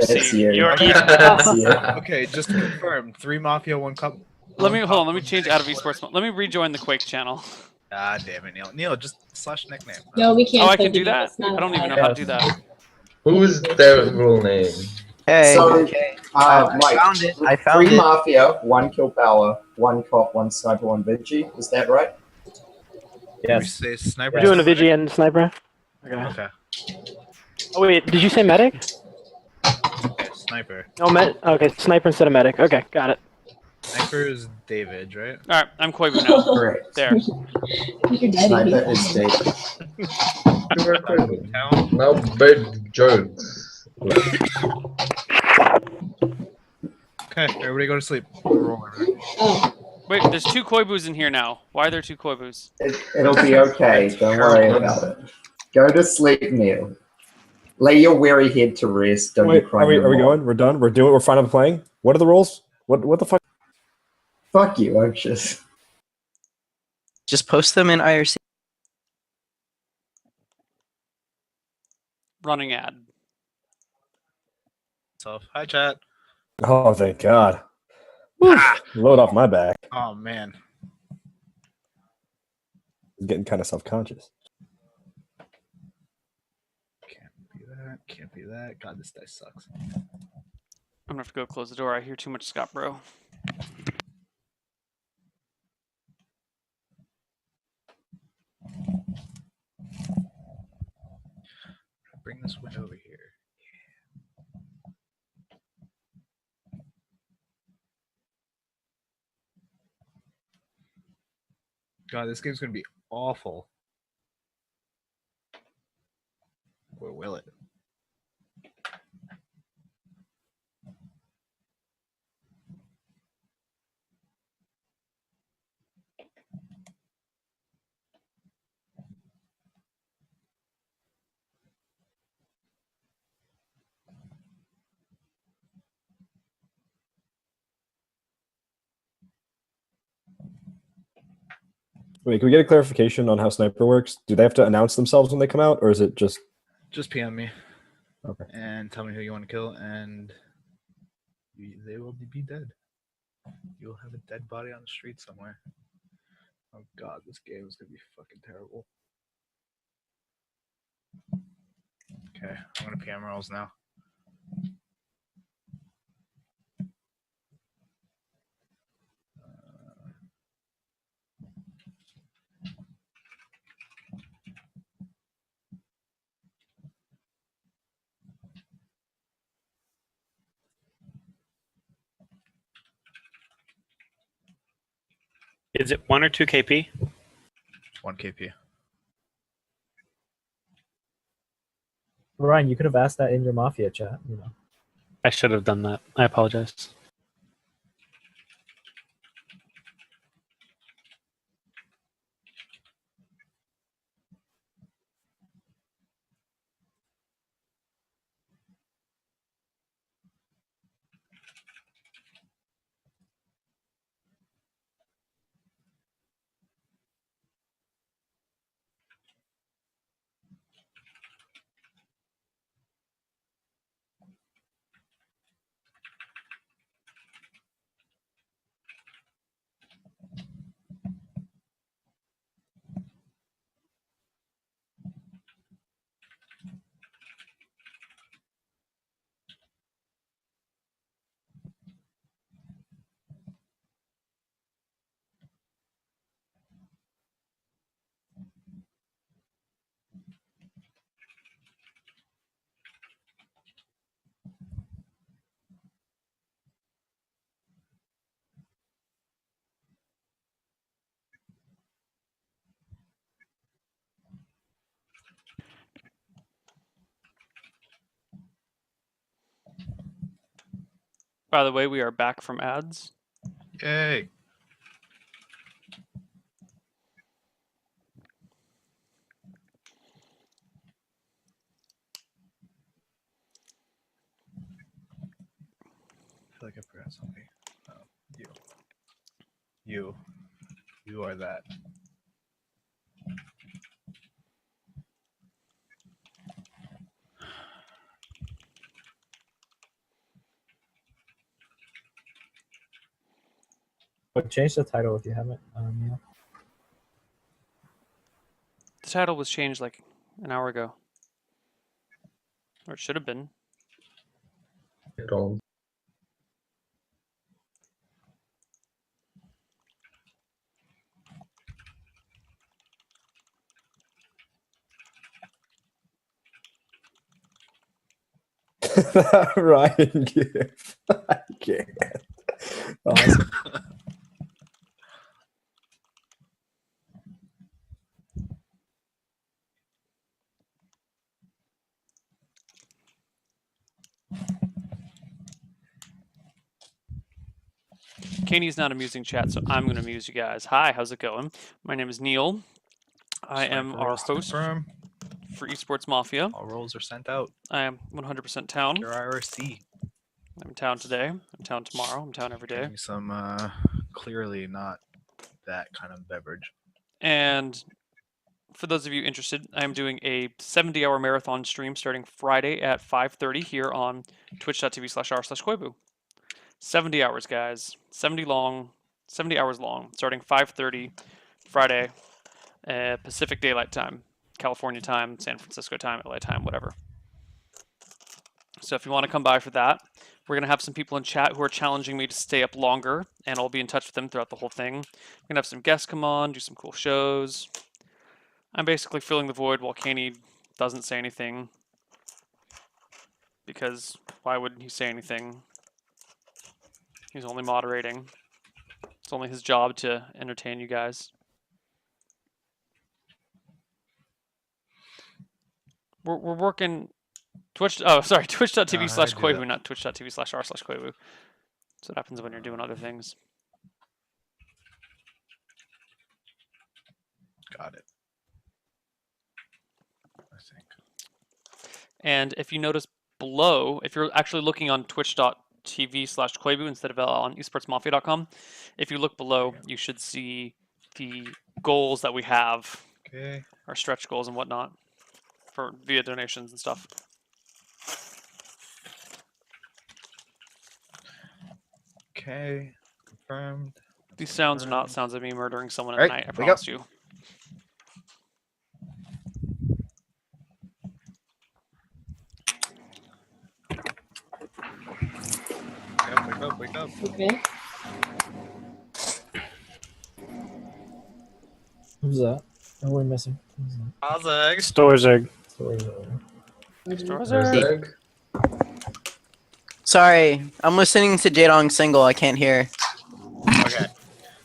That's C. you. You're Okay. That's you. Okay, just to confirm, 3 Mafia, 1 Cup. Let me hold on. Let me change out of esports. Let me rejoin the Quake channel. Ah, damn it, Neil. Neil, just slash nickname. No, we can't. Oh, I play can do video. that. It's not I don't even know allowed. how to do that. Who's their real name? Hey, So, I Mike, found it. I found 3 it. Mafia, 1 Kill Power, 1 Cop, 1 Sniper, 1 Vinci. Is that right? Did we Yes. say sniper? We're doing a Vigi and sniper. Okay. Okay. Oh wait, did you say medic? Okay, sniper. No Okay, sniper instead of medic. Okay, got it. Sniper is David, right? All right, I'm Koibu now. Correct. There. Your daddy Sniper hates is David. Town. No big jokes. Okay, everybody go to sleep. We'll roll everything. Oh, Wait, there's 2 Koibus in here now. Why are there 2 Koibus? It'll be okay. Don't worry about it. Go to sleep, Neil. Lay your weary head to rest. Don't Wait, be crying. are we no more. going? We're done? We're doing? We're finally playing? What are the rules? What the fuck? Fuck you, anxious. Just post them in IRC. Running ad. So, hi, chat. Oh, thank God. Load off my back. Oh, man. I'm getting kind of self-conscious. Can't be that. Can't be that. God, this dice sucks. I'm gonna have to go close the door. I hear too much Scott, bro. Bring this window over here. God, this game's gonna be awful. Or will it? Wait, can we get a clarification on how Sniper works? Do they have to announce themselves when they come out, or is it just... Just PM me. Okay. And tell me who you want to kill, and they will be dead. You'll have a dead body on the street somewhere. Oh God, this game is gonna be fucking terrible. Okay, I'm gonna PM rolls now. Is it 1 or 2 KP? 1 KP. Ryan, you could have asked that in your Mafia chat. You know. I should have done that. I apologize. By the way, we are back from ads. Yay! I feel like I forgot something. Oh, you are that. But change the title if you haven't. Yeah. The title was changed like an hour ago. Or it should have been. Don't. Ryan Giff. I can't. Awesome. Kaney's not amusing chat, so I'm going to amuse you guys. Hi, how's it going? My name is Neil. I am our host Confirm. for Esports Mafia. All rolls are sent out. I am 100% town. Your IRC. I'm in town today. I'm in town tomorrow. I'm in town every day. Getting some clearly not that kind of beverage. And for those of you interested, I'm doing a 70-hour marathon stream starting Friday at 5:30 here on twitch.tv/r/Koibu. 70 hours, guys. 70 hours long, starting 5:30 Friday, Pacific Daylight Time, California time, San Francisco time, LA time, whatever. So if you want to come by for that, we're going to have some people in chat who are challenging me to stay up longer, and I'll be in touch with them throughout the whole thing. We're going to have some guests come on, do some cool shows. I'm basically filling the void while Kaney doesn't say anything, because why would he say anything? He's only moderating. It's only his job to entertain you guys. We're working twitch.tv/Koibu, not twitch.tv/r/Koibu. That's what happens when you're doing other things. Got it. I think. And if you notice below, if you're actually looking on twitch.tv/Koibu instead of on esportsmafia.com, if you look below, you should see the goals that we have, Okay. our stretch goals and whatnot, for via donations and stuff. Okay. Confirmed. These sounds are not sounds of me murdering someone at Right, night, I wake up. promise you. Wake up, wake up. Okay. Who's that? Oh, we're missing. Who's that? Ozag. Storzig. Zerg. Sorry, I'm listening to Jadong single. I can't hear. Okay.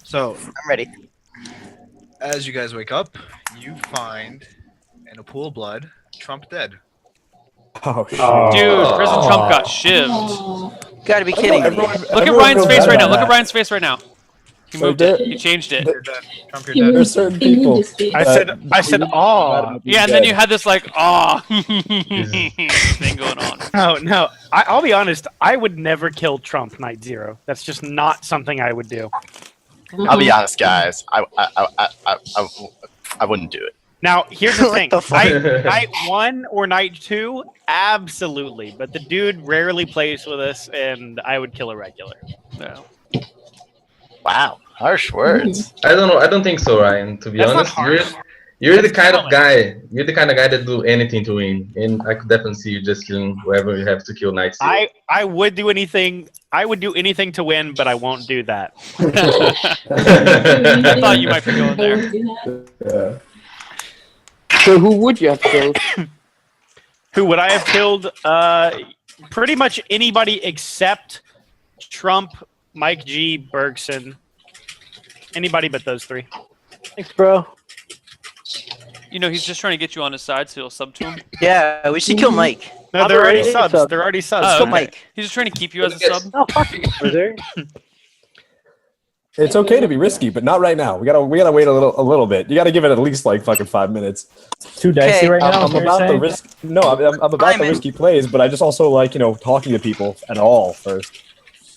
So, I'm ready. as you guys wake up, you find in a pool of blood, Trump dead. Oh, shit. Dude, Prison Trump got shivved. Oh. Gotta be kidding me. Look at Ryan's face right now. Look at Ryan's face right now. He moved it. He changed it. You're dead. Trump, He you're dead. There's certain He moved people. his feet. I said, "Aw." Yeah, and then you had this like, ah, thing going on. No. I'll be honest. I would never kill Trump night zero. That's just not something I would do. I'll be honest, guys. I wouldn't do it. Now, here's the What thing. the fuck? Night 1 or night 2, absolutely. But the dude rarely plays with us, and I would kill a regular. Yeah. Wow, harsh words. I don't know. I don't think so, Ryan. To be That's not honest, harsh. you're the That's kind of talent. guy. You're the kind of guy that do anything to win, and I could definitely see you just killing whoever you have to kill night zero. I would do anything. I would do anything to win, but I won't do that. I thought you might be going there. Yeah. So who would you have killed? Who would I have killed? Pretty much anybody except Trump, Mike G, Bergson. Anybody but those three. Thanks, bro. You know, he's just trying to get you on his side, so you'll sub to him. Yeah, we should kill Mike. No, they're already already subs. subs. They're already subs. Oh, Kill okay. Mike. He's just trying to keep you as a sub. Oh, fuck you, Berserk. It's okay to be risky, but not right now. We gotta wait a little bit. You gotta give it at least like fucking 5 minutes. Too dicey Okay. right now. I'm about the risk. No, I'm about the Simon. risky plays, but I just also like talking to people at all first.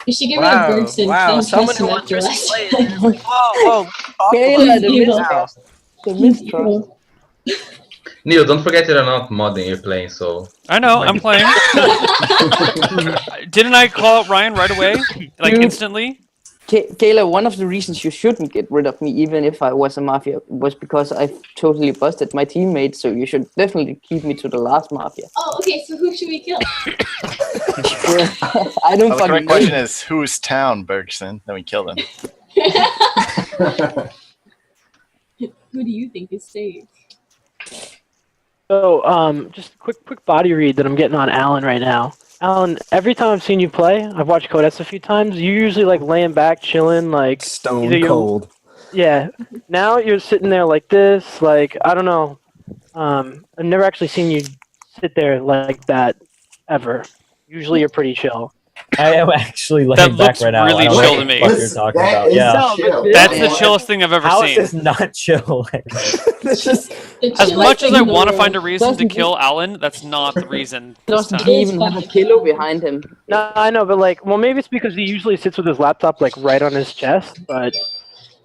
You should give Wow, me a Bergson wow, someone question who wants after risky last plays. Whoa, whoa. Kayla, the You know. mistrust. The mistrust. Neil, don't forget you're not modding. You're playing, so I know, I'm playing. Didn't I call out Ryan right away? Like, Dude. instantly? Kayla, one of the reasons you shouldn't get rid of me, even if I was a Mafia, was because I totally busted my teammate, so you should definitely keep me to the last Mafia. Oh, okay, so who should we kill? I don't The fucking correct know. question is whose town, Bergson? Then we kill them. Who do you think is safe? So, just a quick body read that I'm getting on Alan right now. Alan, every time I've seen you play, I've watched Codex a few times. You usually like laying back, chilling, like Stone either you're- cold. Yeah. Now you're sitting there like this, like I don't know. I've never actually seen you sit there like that ever. Usually you're pretty chill. I am actually That laying back looks right now. really I don't know chill what to the me. fuck you're talking about. Yeah. No, but That's the chillest thing I've ever How seen. is this not chill? It's just As much as I want to find a reason to kill Alan, that's not the reason this Doesn't time. he even have a kilo behind him? No, I know, but like, well, maybe it's because he usually sits with his laptop like right on his chest. But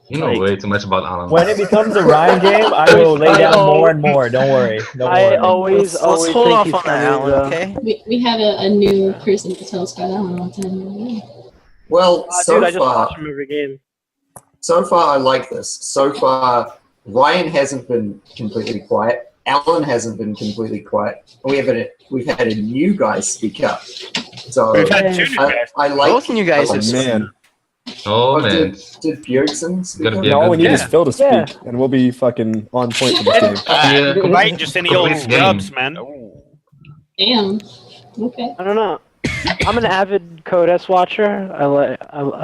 You know way too much about Alan. when it becomes a Ryan game, I will lay down more and more. Don't worry. I always Let's always hold think off he's on that, funny, Alan, okay? We have a new person to tell us about Alan all the time. Well, so dude, I just far, watch him every game. so far I like this. So far, Ryan hasn't been completely quiet. Alan hasn't been completely quiet. We've had a new guy speak up. So We've had two new guys. I like Both of you guys I have like- man. Oh man, Did Bjergsen speak Gotta up? be a All we good need is game. Phil to speak, Yeah. and we'll be fucking on point for this game. Yeah. Right, just any old Complete game. scrubs, man. Damn. Okay. I don't know. I'm an avid Code S watcher. I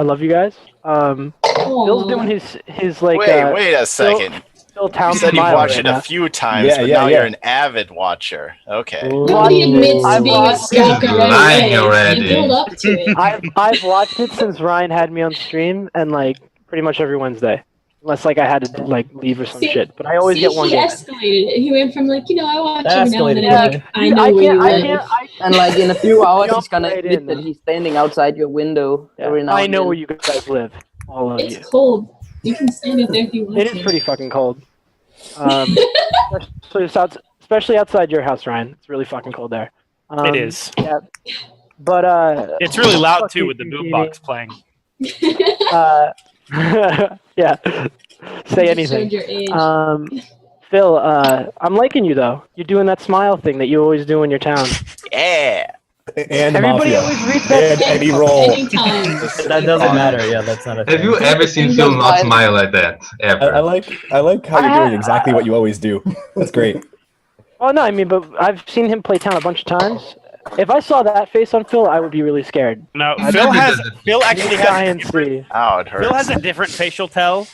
love you guys. Phil's doing his like. Wait a second. Phil Town You said you've smile watched right it a now. few times, Yeah, but yeah, now yeah. you're an avid watcher. Okay. Nobody admits to I've being a watched- stalker He's right lying away. already. You build up to it. I've watched it since Ryan had me on stream, and like pretty much every Wednesday, unless like I had to like leave or some See- shit. But I always See, get one he game. escalated it. He went from like, I watch That every now and then, escalated like, quickly. I know I where you can't. live. And like in a few hours, Jump he's gonna right admit in. that he's standing outside your window every now I and know then. where you guys live, all of you. It's cold. You can stand it there if you want It is to. pretty fucking cold. Especially outside your house, Ryan. It's really fucking cold there. It is. Yeah. But It's really loud fuck too you, with the Kiwi. boombox playing. Yeah. Say You anything. showed your age. Phil, I'm liking you though. You're doing that smile thing that you always do in your town. Yeah. And Everybody Mafia. always reads that. And any roll. Anytime. That doesn't matter. Yeah, that's not a Have you ever seen Phil not smile like that? Ever? I like how you're doing exactly what you always do. That's great. Oh no, I mean, but I've seen him play town a bunch of times. If I saw that face on Phil, I would be really scared. No, I Phil never has. did it. Phil actually Try has. and see. Ow, it hurts. Phil has a different facial tell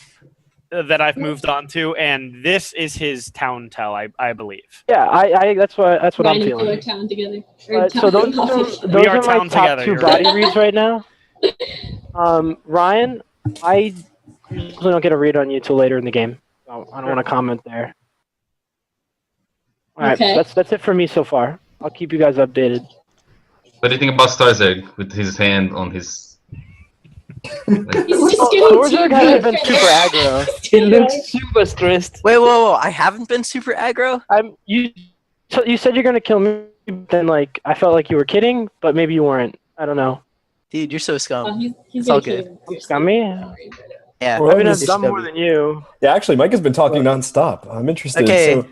that I've moved on to, and this is his town tell, I believe. Yeah, I that's what I'm Ryan and Phil are feeling. town together. Or So town those We are are my town top together, two you're body right. reads right now. Ryan, I usually don't get a read on you till later in the game. So I don't want to comment there. All right, Okay. that's it for me so far. I'll keep you guys updated. What do you think about Starzeg with his hand on his? He's just getting Thorzog too hasn't good. been super aggro. He looks super stressed. Wait, whoa! I haven't been super aggro. You said you're gonna kill me, then like I felt like you were kidding, but maybe you weren't. I don't know. Dude, you're so scum. Oh, he's It's all gonna kill good. you. Scummy? Yeah. Well, I mean, I've this- done more than you. Yeah, actually, Mike has been talking nonstop. I'm interested. Okay. So,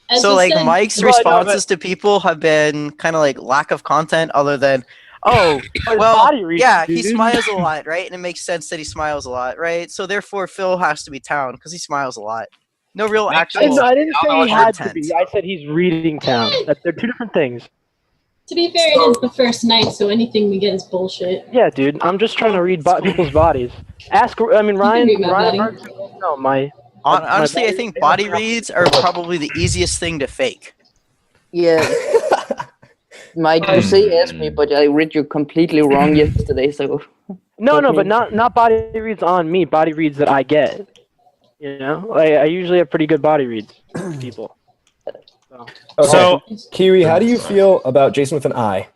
As So I like said, Mike's Well, I know, responses to people have been kind of like lack of content, other than, But his well, body reads, yeah, he dude. smiles a lot, right? And it makes sense that he smiles a lot, right? So therefore, Phil has to be town because he smiles a lot. No real actual. I didn't say he had to content. be. I said he's reading town. They're two different things. to be fair, it is the first night, so anything we get is bullshit. Yeah, dude. I'm just trying to read people's bodies. Ryan. read my body. No, my. Honestly, I think body reads are probably the easiest thing to fake. Yeah. Mike, you say ask me, but I read you completely wrong yesterday, so. No, Fuck but me. not body reads on me. Body reads that I get. You know, I usually have pretty good body reads for people. okay. So Kiwi, how do you feel about Jason with an I?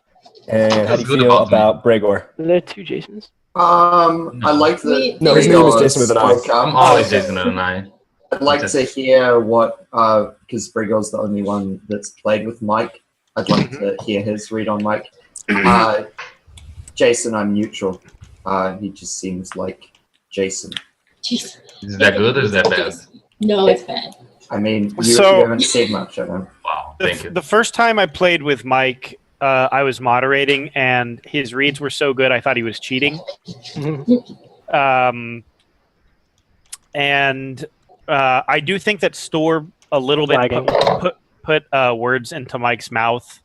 And how do you Good feel about me. about Bregor? There are two Jasons. I like the. No, his name is Jason with an I. I'm always Jason and I. I'd like to hear what, because Brigor's the only one that's played with Mike. I'd like to hear his read on Mike. Jason, I'm neutral. He just seems like Jason. Jeez. Is that good or is that bad? No, it's bad. I mean, you So- haven't said much, I know. Wow, thank you. The first time I played with Mike, I was moderating, and his reads were so good, I thought he was cheating. And I do think that Store a little bit Lagging. put words into Mike's mouth.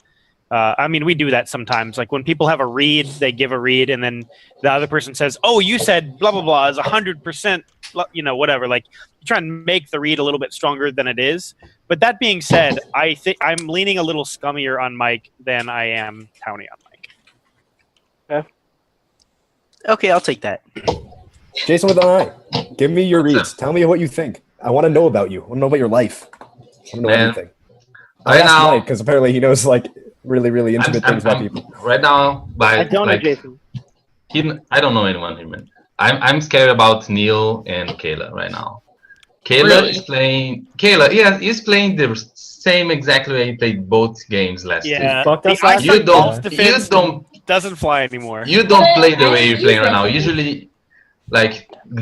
I mean, we do that sometimes. Like when people have a read, they give a read, and then the other person says, "Oh, you said blah blah blah is 100%." Whatever. Like you try and make the read a little bit stronger than it is. But that being said, I think I'm leaning a little scummier on Mike than I am towny on Mike. Okay, I'll take that. Jason with an eye. Give me your reads. Tell me what you think. I want to know about you. I want to know about your life. I want to know Man, everything. I right now, because apparently he knows like really, really intimate things about people. right now, I don't know Jason. I don't know anyone here, man. I'm scared about Neil and Kayla right now. Kayla is playing. Kayla, yeah, he's playing the same exactly way he played both games last year. Yeah, Fucked us the last You eyesight don't. false defense You don't. doesn't fly anymore. You don't play the way you're playing right now. Exactly. Usually, like the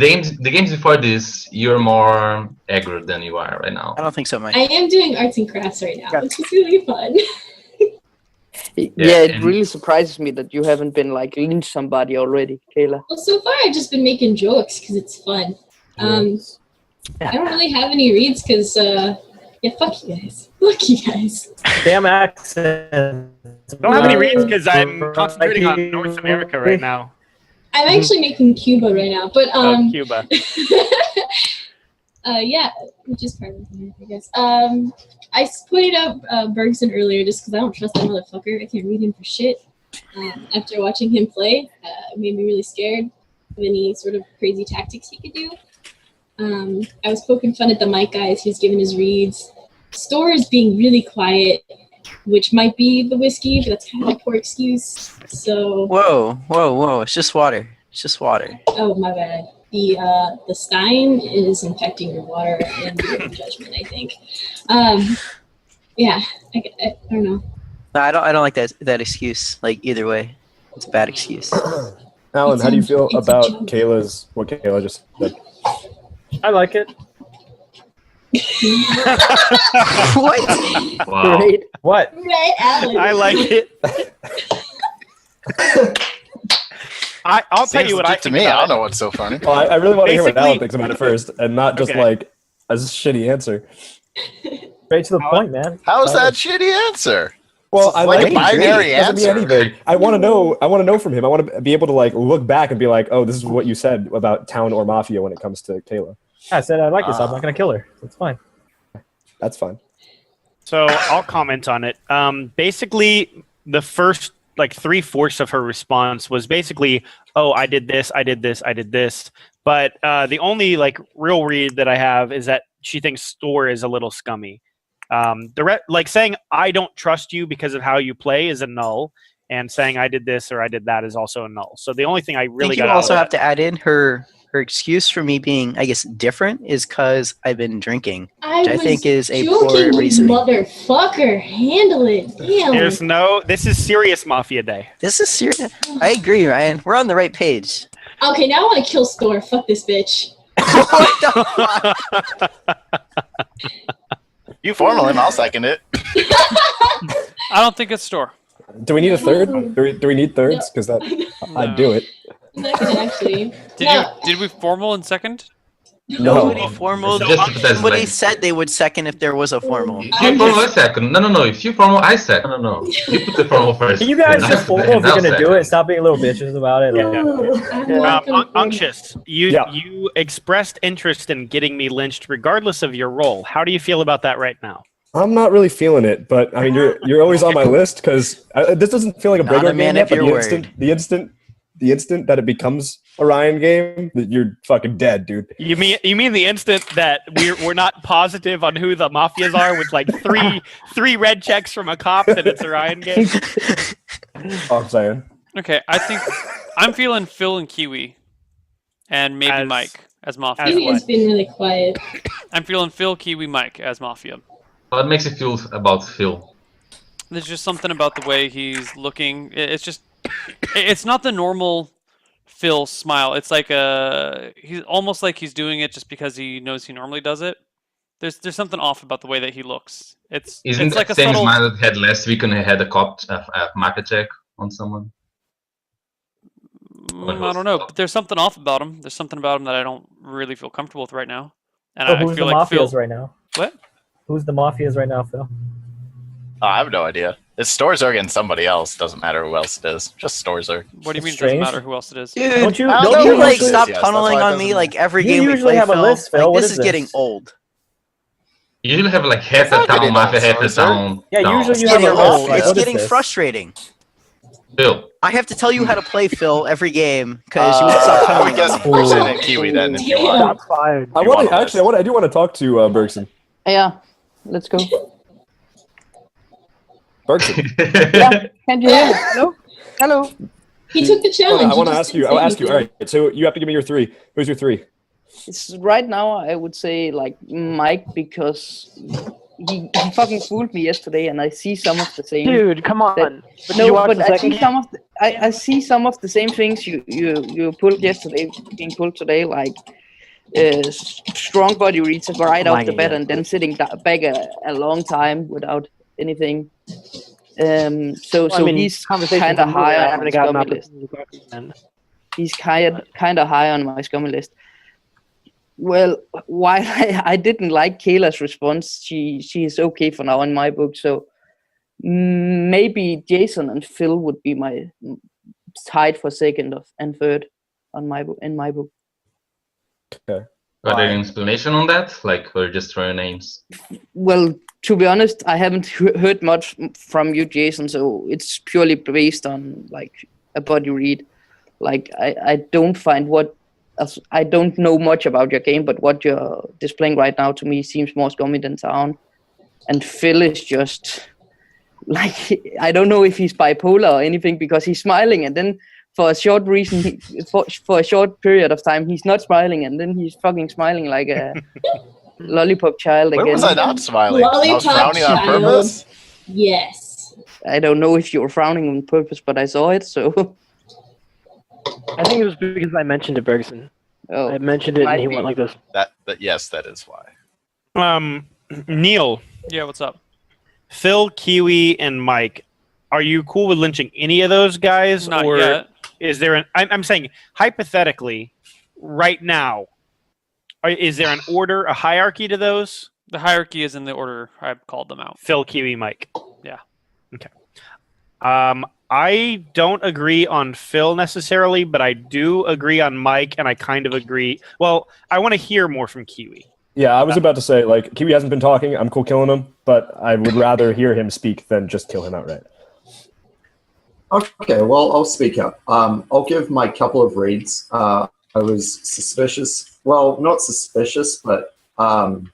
games before this, you're more aggro than you are right now. I don't think so, Mike. I am doing arts and crafts right now, which is really fun. Yeah, it and- really surprises me that you haven't been like lynch somebody already, Kayla. Well, so far I've just been making jokes because it's fun. I don't really have any reads because, yeah, fuck you guys. Fuck you guys. Damn accent. I don't have any reads because I'm concentrating on North America right now. I'm actually making Cuba right now, but Cuba. yeah, which is part of it, I guess. I pointed out Bergson earlier just because I don't trust that motherfucker. I can't read him for shit. After watching him play, it made me really scared of any sort of crazy tactics he could do. I was poking fun at the Mike guy as he was giving his reads. Store is being really quiet, which might be the whiskey, but that's kind of a poor excuse. So. Whoa! It's just water. It's just water. Oh, my bad. The Stein is infecting your water and your judgment, I think. Yeah, I don't know. No, I don't like that excuse. Like either way, it's a bad excuse. Alan, how do you feel It's a about joke. what Kayla just said? I like it. What? Wow. Great. What? Right, Alan. I like it. I'll tell you what I to think me. I about don't it. know what's so funny. Well, I really want to hear what Basically- Alan thinks about it first, and not just Okay. like a shitty answer. Straight to the point, man. How is that shitty answer? Well, I like a it. binary It doesn't mean answer. anything. I want to know. I want to know from him. I want to be able to like look back and be like, "Oh, this is what you said about town or mafia when it comes to Kayla." I said I like this. I'm not gonna kill her. It's fine. That's fine. So I'll comment on it. Basically, the first like 3/4 of her response was basically, "Oh, I did this, I did this, I did this." But the only like real read that I have is that she thinks Store is a little scummy. Like saying I don't trust you because of how you play is a null, and saying I did this or I did that is also a null. So the only thing I I really think you got also out have of to add in her excuse for me being, I guess, different is because I've been drinking, I which I was think is a joking, poor you reasoning. motherfucker. Handle it. Damn. there's no. This is serious Mafia Day. This is serious. I agree, Ryan. We're on the right page. Okay, now I want to kill Store. Fuck this bitch. What the fuck? You formal him, I'll second it. I don't think it's Store. Do we need a third? Do we need thirds? Because that I'd do it. Second, actually. Did we formal in second? Nobody formal. Just hypothetically. Somebody said they would second if there was a formal. If you formal, I second. No. If you formal, I second. No. You put the formal first. Can you guys then I just second, formal if and you're I'll gonna do second. it? Stop being little bitches about it. Like, Unctuous, you Yeah. you expressed interest in getting me lynched regardless of your role. How do you feel about that right now? I'm not really feeling it, but I mean, you're always on my list because this doesn't feel like a Not a breakout man game yet. of But your the instant that it becomes a Ryan game, that you're fucking dead, dude. You mean the instant that we're not positive on who the mafias are with like three red checks from a cop that it's a Ryan game? All I'm saying. Okay, I think I'm feeling Phil and Kiwi, and maybe As- Mike as Mafia. as Kiwi has what? been really quiet. I'm feeling Phil, Kiwi, Mike as Mafia. What makes you feel about Phil? There's just something about the way he's looking. It's just, it's not the normal Phil smile. It's like he's almost like he's doing it just because he knows he normally does it. There's something off about the way that he looks. Isn't it's that like the a same subtle. smile that had last week when I had a market check on someone? I don't know, but there's something off about him. There's something about him that I don't really feel comfortable with right now. And So I who's feel the like Mafias Phil. right now? What? Who's the Mafias right now, Phil? Oh, I have no idea. It's Storzerg and somebody else. Doesn't matter who else it is. Just Storzerg. What do you mean? It doesn't strange. matter who else it is? Dude, Don't you like usually- stop Yes, that's tunneling why it on me doesn't- like every You game we usually play, have a Phil? list, Phil. Like, What this is is getting this? old. You usually have like half It's the not town, getting Mafia, old, half the Storzerg. town. Yeah, down. usually It's you have getting a list. old. Like, It's what is getting this? frustrating. Phil. I have to tell you how to play, Phil, every game because you won't stop I tunneling would guess on me. Bergson and Kiwi then if you want. Shots fired. I You want want to a actually. list. I do want to talk to Bergson. Yeah, let's go. Bergson. Yeah, can't you hear me? Hello? Hello? He took the challenge. I want to He ask just you. didn't I'll say ask you. All anything. right. So you have to give me your three. Who's your three? It's right now I would say like Mike because he fucking fooled me yesterday and I see some of the same. Dude, come on. That- But did you No, watch but the I second see game? some of the, I see some of the same things you pulled yesterday being pulled today, like strong body reads right Oh off my the bat God. and then sitting back a long time without anything. So Well, I mean, he's conversations kind of are high moving. I on my haven't gotten scummy up list. with the man. He's kind of high on my scummy list. Well, while I didn't like Kayla's response, she is okay for now in my book. So maybe Jason and Phil would be my tied for second and third on my book in my book. Okay. Are there an explanation on that? Like, we're just throwing names. Well, to be honest, I haven't heard much from you, Jason. So it's purely based on like a body read. Like I don't find I don't know much about your game, but what you're displaying right now to me seems more scummy than Town. And Phil is just like, I don't know if he's bipolar or anything because he's smiling and then for a short reason, for a short period of time, he's not smiling and then he's fucking smiling like a lollipop child When again. was I not smiling? I was Lollipop frowning on child. purpose? Yes. I don't know if you were frowning on purpose, but I saw it, so. I think it was because I mentioned it, Bergson. Oh, I mentioned it and might he be. went like this. Yes, that is why. Neil, Yeah, what's up? Phil, Kiwi, and Mike. Are you cool with lynching any of those guys, Not or yet. is there an? I'm saying hypothetically, right now, is there an order, a hierarchy to those? The hierarchy is in the order I called them out. Phil, Kiwi, Mike. Yeah. Okay. I don't agree on Phil necessarily, but I do agree on Mike, and I kind of agree. Well, I want to hear more from Kiwi. Yeah, I was about to say, like, Kiwi hasn't been talking. I'm cool killing him, but I would rather hear him speak than just kill him outright. Okay, well, I'll speak up. I'll give my couple of reads. I was suspicious. Well, not suspicious, but and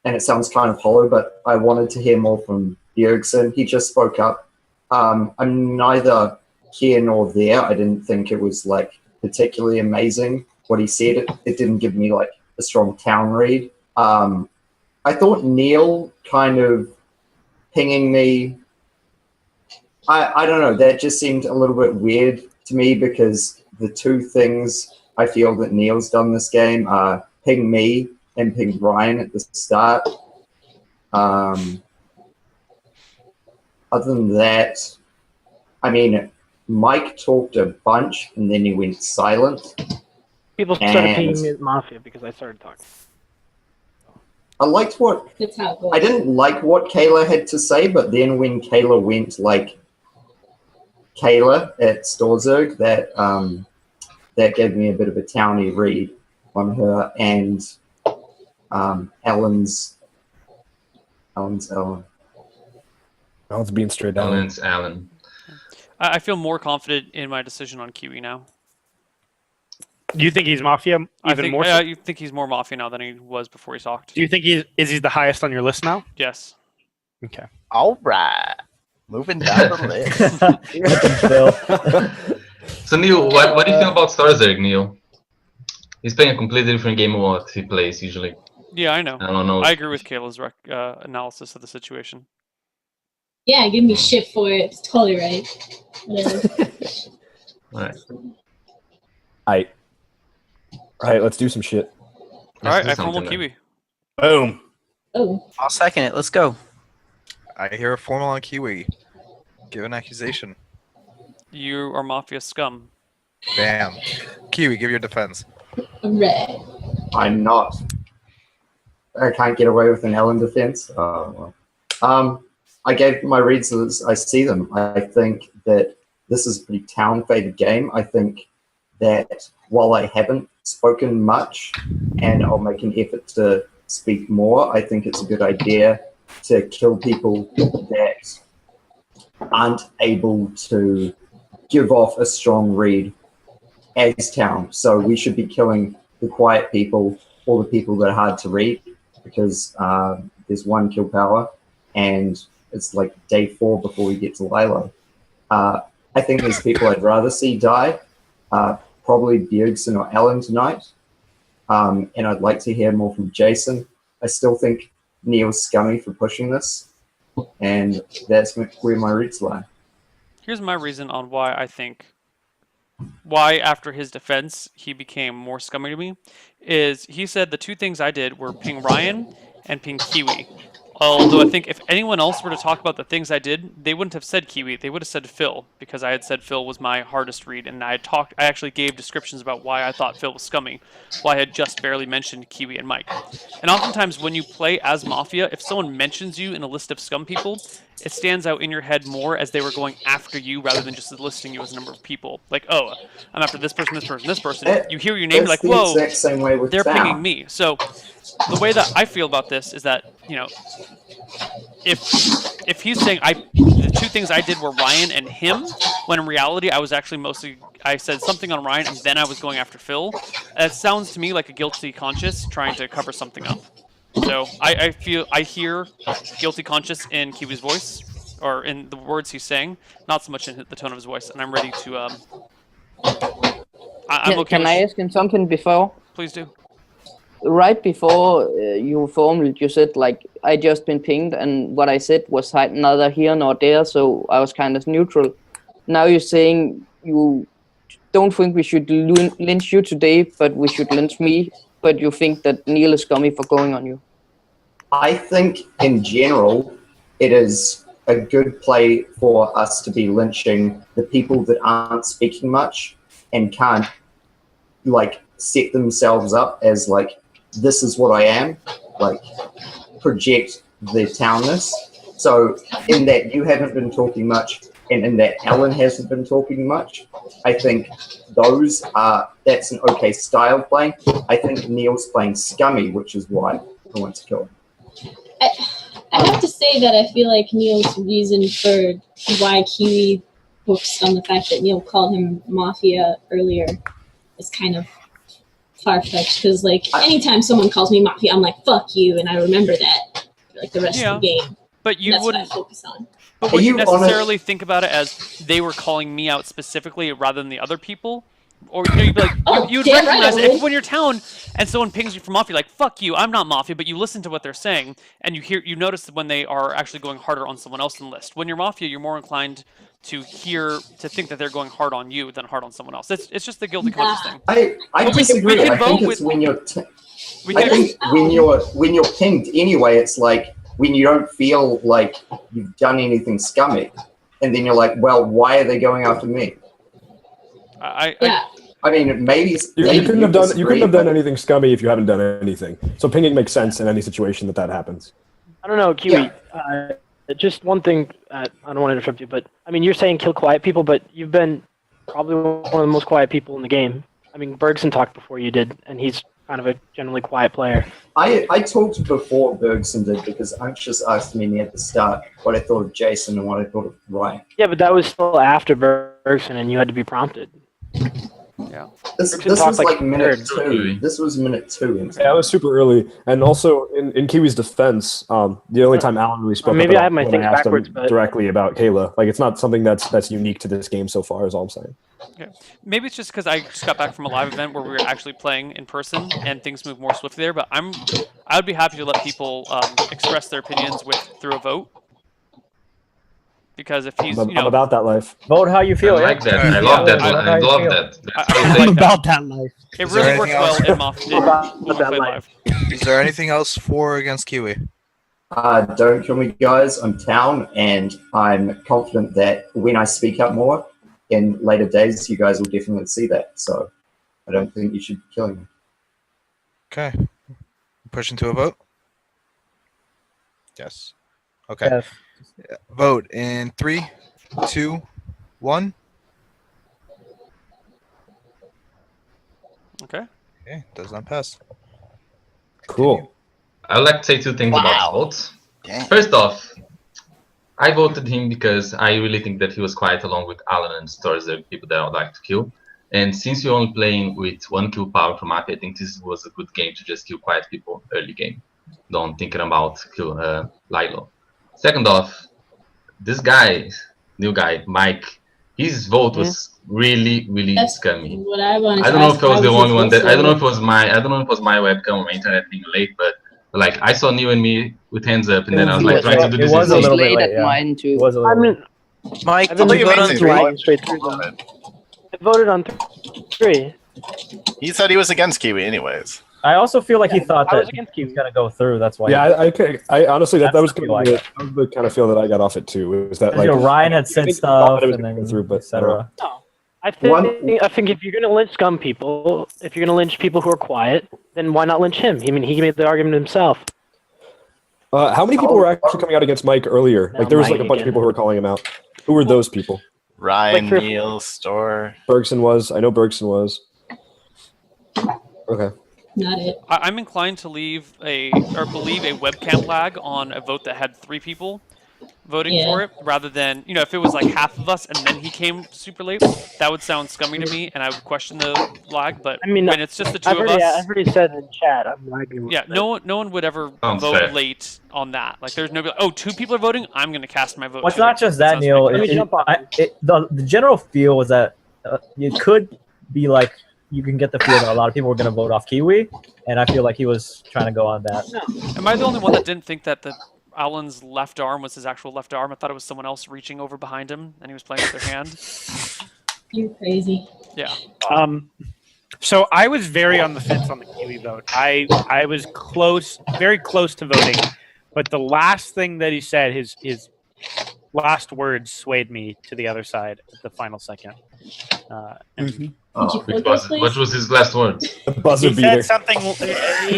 it sounds kind of hollow, but I wanted to hear more from Bjergsen. He just spoke up. I'm neither here nor there. I didn't think it was like particularly amazing what he said. It didn't give me like a strong town read. I thought Neil kind of pinging me. I don't know. That just seemed a little bit weird to me because the two things I feel that Neil's done this game are ping me and ping Ryan at the start. Other than that, I mean, Mike talked a bunch and then he went silent. People started And- pinging me at Mafia because I started talking. I liked what That's how it goes. I didn't like what Kayla had to say, but then when Kayla went like Kayla at Storzerg, that gave me a bit of a towny read on her and Ellen's Ellen. Alan's being straight down. Alan's Alan. I feel more confident in my decision on Kiwi now. Do you think he's Mafia I even think, more? So? you think he's more Mafia now than he was before he talked. Do you think he the highest on your list now? Yes. Okay. All right. Moving down the list. So Neil, what do you think about Storzerg, Neil? He's playing a completely different game of what he plays usually. Yeah, I know. I don't know. I agree with Kayla's analysis of the situation. Yeah, give me shit for it. It's totally right. Whatever. All right. All right, let's do some shit. All right, do I formal something Kiwi. Boom. Oh, I'll second it. Let's go. I hear a formal on Kiwi. Give an accusation. You are Mafia scum. Bam. Kiwi, give your defense. red. I'm not. I can't get away with an Ellen defense. Oh, well. I gave my reads as I see them. I think that this is a pretty town-favored game. I think that while I haven't spoken much, and I'll make an effort to speak more, I think it's a good idea to kill people that aren't able to give off a strong read as town. So we should be killing the quiet people or the people that are hard to read, because there's one kill power and it's like day 4 before we get to Lilo. I think there's people I'd rather see die, probably Bjergsen or Ellen tonight, and I'd like to hear more from Jason. I still think Neil's scummy for pushing this, and that's where my roots lie. Here's my reason on why I think why after his defense he became more scummy to me is he said the 2 things I did were ping Ryan and ping Kiwi. Although I think if anyone else were to talk about the things I did, they wouldn't have said Kiwi. They would have said Phil, because I had said Phil was my hardest read, and I actually gave descriptions about why I thought Phil was scummy, why I had just barely mentioned Kiwi and Mike. And oftentimes when you play as Mafia, if someone mentions you in a list of scum people, it stands out in your head more as they were going after you rather than just listing you as a number of people. Like, oh, I'm after this person, this person, this person. You hear your name, you're like, whoa, the exact same way with they're town. pinging me. So the way that I feel about this is that, you know, if he's saying the 2 things I did were Ryan and him, when in reality I was actually I said something on Ryan and then I was going after Phil, that sounds to me like a guilty conscience trying to cover something up. So I hear guilty conscience in Kiwi's voice, or in the words he's saying, not so much in the tone of his voice, and I'm ready to I'm okay Can I ask him something before? Please do. Right before you formed, you said, like, I just been pinged, and what I said was neither here nor there, so I was kind of neutral. Now you're saying you don't think we should lynch you today, but we should lynch me, but you think that Neil is scummy for going on you. I think in general, it is a good play for us to be lynching the people that aren't speaking much and can't, like, set themselves up as, like, this is what I am, like, project their townness. So in that you haven't been talking much, and in that Ellen hasn't been talking much, I think that's an okay style of playing. I think Neil's playing scummy, which is why I want to kill him. I have to say that I feel like Neil's reason for why Kiwi focused on the fact that Neil called him Mafia earlier is kind of far-fetched, because, like, anytime someone calls me Mafia, I'm like, fuck you, and I remember that for, like, the rest of the game. But you That's wouldn't what I focus on. But would you necessarily think about it as they were calling me out specifically rather than the other people? Or you'd be like, you'd recognize it. If when you're town and someone pings you from Mafia, like, fuck you, I'm not Mafia, but you listen to what they're saying, and you notice that when they are actually going harder on someone else in the list. When you're Mafia, you're more inclined to think that they're going hard on you than hard on someone else. It's just the guilty conscious thing. I disagree. I think it's when you're when you're pinged anyway, it's like when you don't feel like you've done anything scummy, and then you're like, well, why are they going after me? I mean, maybe you couldn't have done anything scummy if you haven't done anything. So pinging makes sense in any situation that happens. I don't know, Kiwi. Just one thing. I don't want to interrupt you, but I mean, you're saying kill quiet people, but you've been probably one of the most quiet people in the game. I mean, Bjergsen talked before you did, and he's kind of a generally quiet player. I talked before Bjergsen did, because Anxious asked me at the start what I thought of Jason and what I thought of Ryan. Yeah, but that was still after Bjergsen, and you had to be prompted. Yeah. This was like minute 2. This was minute 2. Yeah, it was super early. And also, in Kiwi's defense, the only time Alan really spoke maybe up I have my when things I asked backwards, him but directly about Kayla. Like, it's not something that's unique to this game so far, is all I'm saying. Yeah. Maybe it's just because I just got back from a live event where we were actually playing in person and things move more swiftly there. But I would be happy to let people express their opinions through a vote. because if he's, I'm about that life. Vote how you feel. I like yeah? that. I love that. I love that. I like about that life. It Is there really works anything well else? in Mafia. About that Live. Is there anything else for or against Kiwi? Don't kill me, guys. I'm Town, and I'm confident that when I speak up more in later days, you guys will definitely see that. So I don't think you should be killing me. Okay. Pushing to a vote? Yes. Okay. Yes. Vote in 3, 2, 1. Okay. Okay, does not pass. Cool. I would like to say two things about votes. First off, I voted him because I really think that he was quiet along with Alan and Stores, the people that I would like to kill. And since you're only playing with 1 kill power from Mafia, I think this was a good game to just kill quiet people early game. Don't thinking about kill Lilo. Second off, this guy, new guy, Mike, his vote was really scummy. What I want. I don't know if I was the only one that I don't know if it was my webcam or my internet being late, but like I saw Neil and me with hands up, and then I was like trying to do this. It was a little bit late at mine too. I mean, Mike, did you vote on 3? Straight through them. I voted on 3. He said he was against Kiwi anyways. I also feel like he thought I was that against he was gonna go through. That's why. Yeah, I honestly that was That's kind of the kind of feel that I got off it too. Was that like Ryan had said stuff and then through, but etc. No, I think if you're gonna lynch scum people, if you're gonna lynch people who are quiet, then why not lynch him? I mean, he made the argument himself. How many people were actually coming out against Mike earlier? Like there was like a bunch of people who were calling him out. Who were those people? Ryan, Neil, Store. Bergson was. I know Bergson was. Okay. Not it. I'm inclined to believe a webcam lag on a vote that had 3 people voting for it, rather than, if it was like half of us and then he came super late, that would sound scummy to me, and I would question the lag. But I mean, when it's just the 2 of us, I've already said in chat, I'm lagging. yeah, no one would ever Sounds vote fair. late on that. Like, there's no, 2 people are voting, I'm going to cast my vote. Well, it's too. not just that, sounds Neil. ridiculous. The general feel was that it could be like you can get the feel that a lot of people were going to vote off Kiwi, and I feel like he was trying to go on that. Am I the only one that didn't think that Alan's left arm was his actual left arm? I thought it was someone else reaching over behind him, and he was playing with their hand. You're crazy. Yeah. So I was very on the fence on the Kiwi vote. I was close, very close to voting, but the last thing that he said, his last words swayed me to the other side at the final second. What was his last word? Buzzer beater. He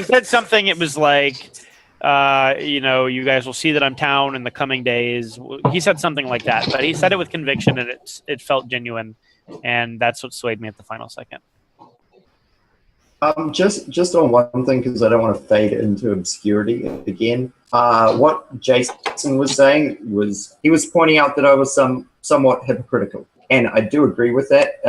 said something. It was like, you guys will see that I'm Town in the coming days. He said something like that, but he said it with conviction, and it felt genuine, and that's what swayed me at the final second. Just on one thing, because I don't want to fade into obscurity again. What Jason was saying was he was pointing out that I was somewhat hypocritical, and I do agree with that.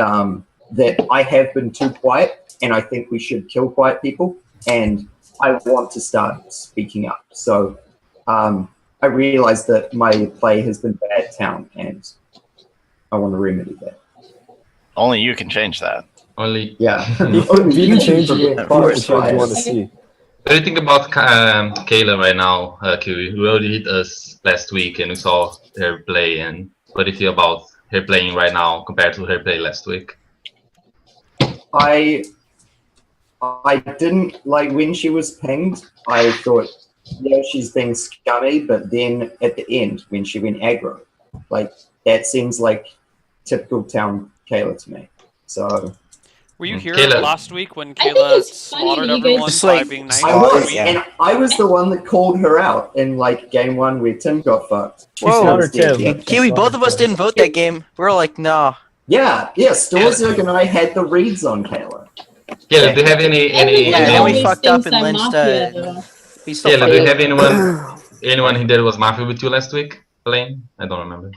That I have been too quiet, and I think we should kill quiet people, and I want to start speaking up. So I realize that my play has been bad, Town, and I want to remedy that. Only you can change that. Only If you can change it, what you want to see. What do you think about Kayla right now, Kiwi? Who already hit us last week, and we saw her play. And what do you feel about her playing right now compared to her play last week? I didn't like when she was pinged. I thought, she's being scummy, but then at the end when she went aggro, like that seems like typical Town Kayla to me. So. Were you here Kayla. last week when Kayla slaughtered everyone by being nice? I was, and I was the one that called her out in game 1 where Tim got fucked. Whoa, Kiwi, both of us didn't vote that game. We were like, nah. Yeah, Storzig and I had the reads on Kayla. Kayla, do you have any? Yeah, then we fucked up and lynched. Kayla, do you have anyone that was Mafia with you last week playing? I don't remember.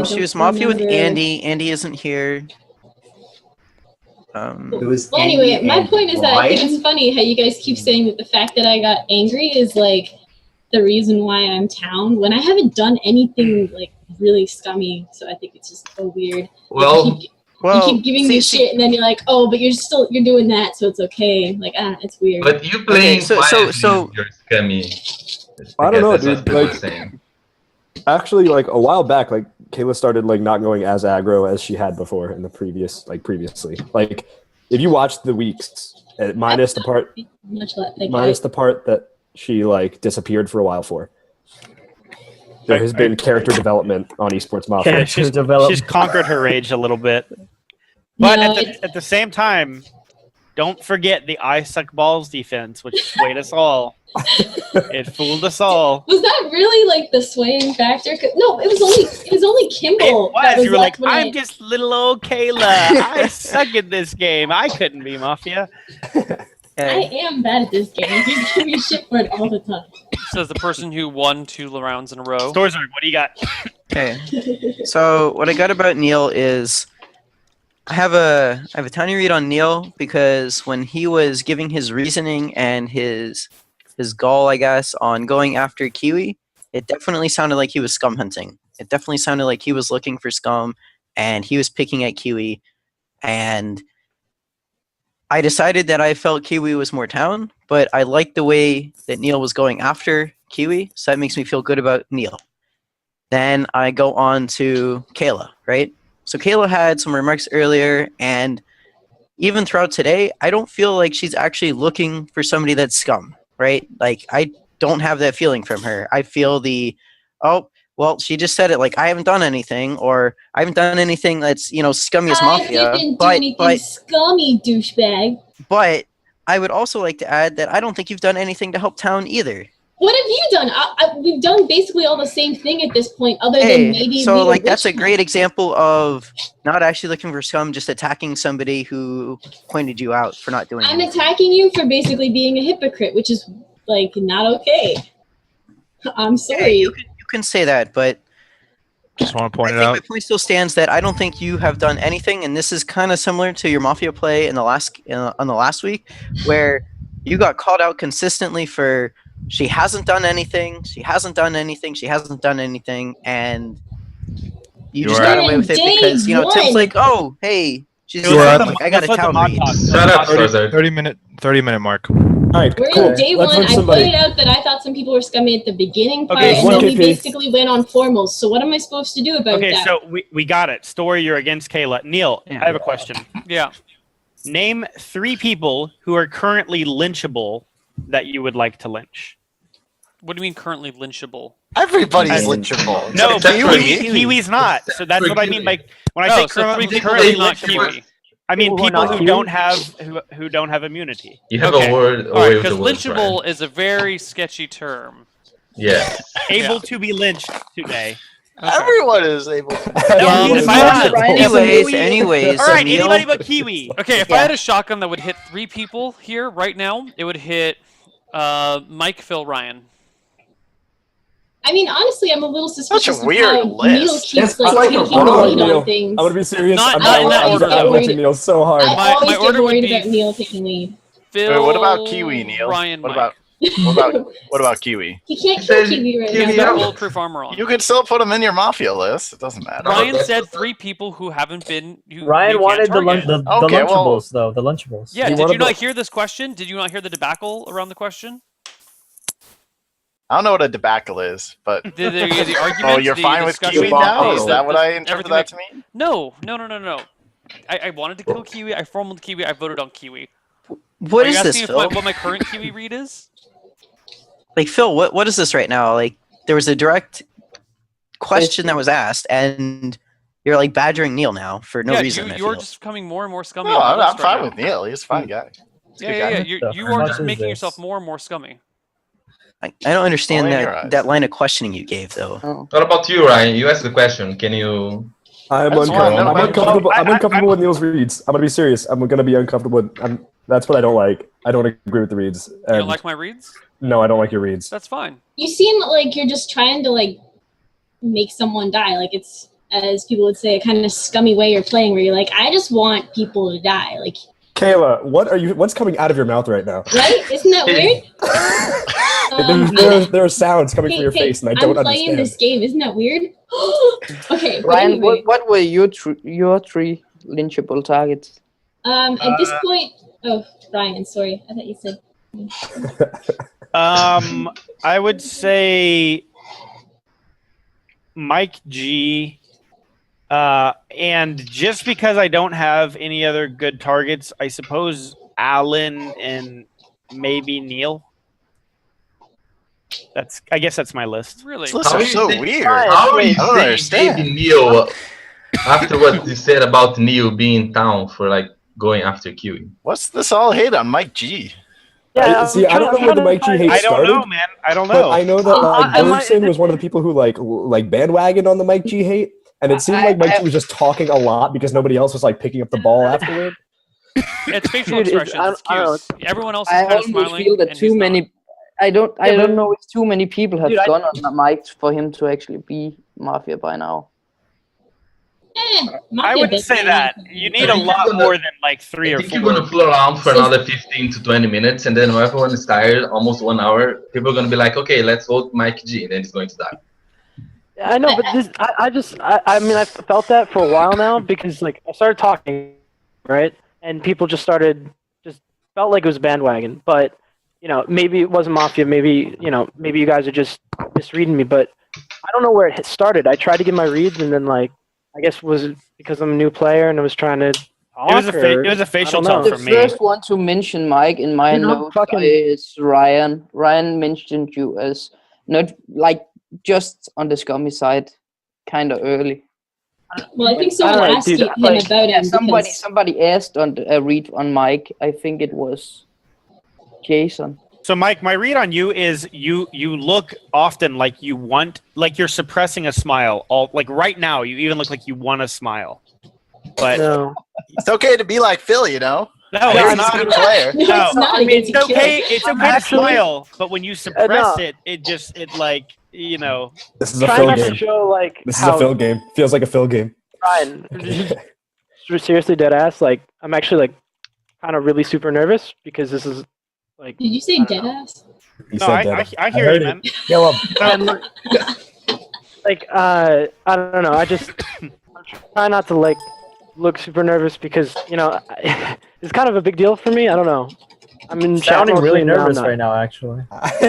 She was Mafia with Andy. Andy isn't here. Well, anyway, my point is that I think it's funny how you guys keep saying that the fact that I got angry is like the reason why I'm Town when I haven't done anything like really scummy. So I think it's just so weird. Well, you keep giving me shit, and then you're like, oh, but you're doing that, so it's okay. Like, it's weird. But you playing so you're scummy. I don't know, That's dude. what people are saying. Actually, like a while back, like Kayla started like not going as aggro as she had before in the previously. Like if you watch the weeks, minus the part that she like disappeared for a while for. There has been character development on Esports Mafia. She's conquered her rage a little bit. But at the same time, don't forget the I suck balls defense, which swayed us all. It fooled us all. Was that really like the swaying factor? No, it was only Kimball. That was You were like, left I'm just little old Kayla. I suck at this game. I couldn't be Mafia. I am bad at this game. You give me shit for it all the time. Says the person who won 2 rounds in a row. Storzard, what do you got? Okay. So what I got about Neil is I have a tiny read on Neil because when he was giving his reasoning and his goal, I guess, on going after Kiwi, it definitely sounded like he was scum hunting. It definitely sounded like he was looking for scum and he was picking at Kiwi. And I decided that I felt Kiwi was more town, but I liked the way that Neil was going after Kiwi, so that makes me feel good about Neil. Then I go on to Kayla, right? So Kayla had some remarks earlier, and even throughout today, I don't feel like she's actually looking for somebody that's scum, right? Like, I don't have that feeling from her. I feel well, she just said it like, I haven't done anything, or I haven't done anything that's, scummy as Mafia. I didn't do anything scummy, douchebag. But I would also like to add that I don't think you've done anything to help town either. What have you done? We've done basically all the same thing at this point, other than maybe. So, like, that's a great example of not actually looking for scum, just attacking somebody who pointed you out for not doing I'm anything. attacking you for basically being a hypocrite, which is, like, not okay. I'm sorry. You can say that, but just want to point I think my point still stands that I don't think you have done anything, and this is kind of similar to your Mafia play on the last week, where you got called out consistently for she hasn't done anything, and you just got away with it because Tim's like, oh, hey, she's like, I got a town read. Shut up, Storzard. 30-minute mark. All right, We're cool. in day Let's one. let I somebody. pointed out that I thought some people were scummy at the beginning part, Okay, and then we 1KP. basically went on formals. So what am I supposed to do about Okay, that? so we got it. Story, you're against Kayla. Neil, I have a question. Yeah. Name 3 people who are currently lynchable that you would like to lynch. What do you mean currently lynchable? Everybody's lynchable. No, Except but Kiwi. Kiwi's not. So that's what I mean by when I say so 3 people currently who are not lynchable. Kiwi. I mean People who are people not who Kiwi? don't have who don't have immunity. You have Okay. a word All away right, with because the word, lynchable Brian. is a very sketchy term. Yeah. Able to be lynched today. Everyone is able to. No, if I had to- Anyways, All right, Neil- anybody but Kiwi. Okay, if I had a shotgun that would hit 3 people here right now, it would hit Mike, Phil, Ryan. I mean, honestly, I'm a little suspicious Such a weird of how Neil list. keeps It's like a taking the wrong lead Neil. on things. I'm gonna be serious. Not- I'm not in that I'm order. lynching Neil so hard. I My always order get would worried be about Neil taking lead. Phil, Wait, what about Kiwi, Neil? Ryan, What Mike. what about Kiwi? He can't kill Kiwi right He's now. got bulletproof armor on. You could still put him in your Mafia list. It doesn't matter. Ryan said 3 people who haven't been. Ryan you wanted can't the target. Lunchables, though. The Lunchables. Yeah, did you not hear this question? Did you not hear the debacle around the question? I don't know what a debacle is, but The argument. oh, you're the fine with discussion, Kiwi now? the- Is that what the- I interpret everything that to mean? No. I wanted to kill Kiwi. I formed Kiwi. I voted on Kiwi. What Are is you this, asking Phil? what my current Kiwi read is? Like, Phil, what is this right now? Like, there was a direct question that was asked, and you're like badgering Neil now for no reason. I You're feel. just becoming more and more scummy. No, on the I'm list right fine now. with Neil. He's a fine guy. He's a good Yeah. guy. You How are much just is making this? yourself more and more scummy. I don't understand Only in your eyes. that line of questioning you gave, though. What about you, Ryan? You asked the question. Can you? I'm That's fine, no uncomfortable. problem. I'm uncomfortable with Neil's reads. I'm gonna be serious. I'm gonna be uncomfortable with. That's what I don't like. I don't agree with the reads. You And don't like my reads? no, I don't like your reads. That's fine. You seem like you're just trying to like make someone die. Like it's, as people would say, a kind of scummy way you're playing, where you're like, I just want people to die. Like, Kayla, what's coming out of your mouth right now? right? Isn't that weird? There are sounds coming from your face, and I don't I'm playing understand. this game. Isn't that weird? Okay, but Ryan, anyway, what were your 3 lynchable targets? at this point, oh, Ryan, sorry, I thought you said. I would say Mike G. And just because I don't have any other good targets, I suppose Alan and maybe Neil. I guess that's my list. Really? This lists are so weird. How are you I don't saying understand. maybe Neil after what you said about Neil being in town for like going after Kiwi? What's this all hate on Mike G? I don't know where the Mike G hate I don't started. know, man. I don't But know. I know that Bergson was one of the people who like bandwagoned on the Mike G hate, and it seemed like Mike G was just talking a lot because nobody else was like picking up the ball afterward. It's facial expressions. It's cues. Everyone else is I kind of almost smiling. feel that and too he's not. many. I don't know if too many people have Dude, gone on the mic for him to actually be Mafia by now. I wouldn't say that. You need a lot more than like 3 or 4. I think you're going to fool around for another 15 to 20 minutes, and then when everyone is tired, almost 1 hour, people are going to be like, okay, let's vote Mike G, and then he's going to die. I know, but this, I mean, I've felt that for a while now because, like, I started talking, right? And people just felt like it was bandwagon. But, you know, maybe it wasn't Mafia. Maybe you guys are just misreading me. But I don't know where it started. I tried to get my reads, and then, like, I guess was it because I'm a new player and I was trying to talk? It was a facial tell for me. The first one to mention Mike in my notes is Ryan. Ryan mentioned you as not like just on the scummy side, kind of early. Well, I think someone asked him about it. Somebody asked on a read on Mike. I think it was Jason. So, Mike, my read on you is you look often like you're suppressing a smile. Like right now, you even look like you want to smile. But no. It's okay to be like Phil, you know. No, he's not a good player. No, I mean it's okay. It's okay to smile, but when you suppress it like you know. This is a Phil game. This is a Phil game. Feels like a Phil game. Ryan, seriously, dead ass. Like I'm actually like kind of really super nervous because this is. Like, did you say dead ass? No, I hear you, man. Yeah, well, like I don't know. I'm trying not to like look super nervous because you know it's kind of a big deal for me. I don't know. I'm in sounding really nervous right now. Actually,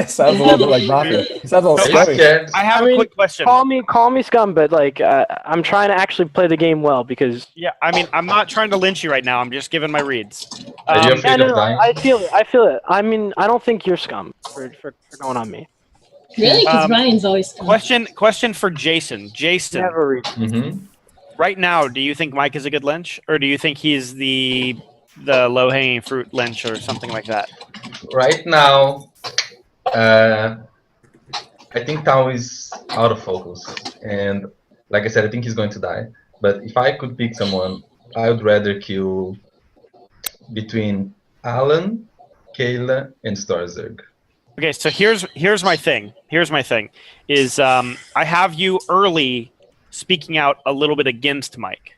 sounds a little bit like Mafia. It sounds a little scary. I have a quick question. Call me scum, but like I'm trying to actually play the game well because. Yeah, I mean I'm not trying to lynch you right now. I'm just giving my reads. Are you afraid of dying? I feel it. I mean I don't think you're scum for going on me. Really? Because Ryan's always scum. Question for Jason. Jason. Never read. Mm-hmm. Right now, do you think Mike is a good lynch, or do you think he's the low-hanging fruit lynch or something like that? Right now, I think Tao is out of focus, and like I said, I think he's going to die. But if I could pick someone, I would rather kill between Alan, Kayla, and Starzerg. Okay, so here's my thing. Is I have you early speaking out a little bit against Mike.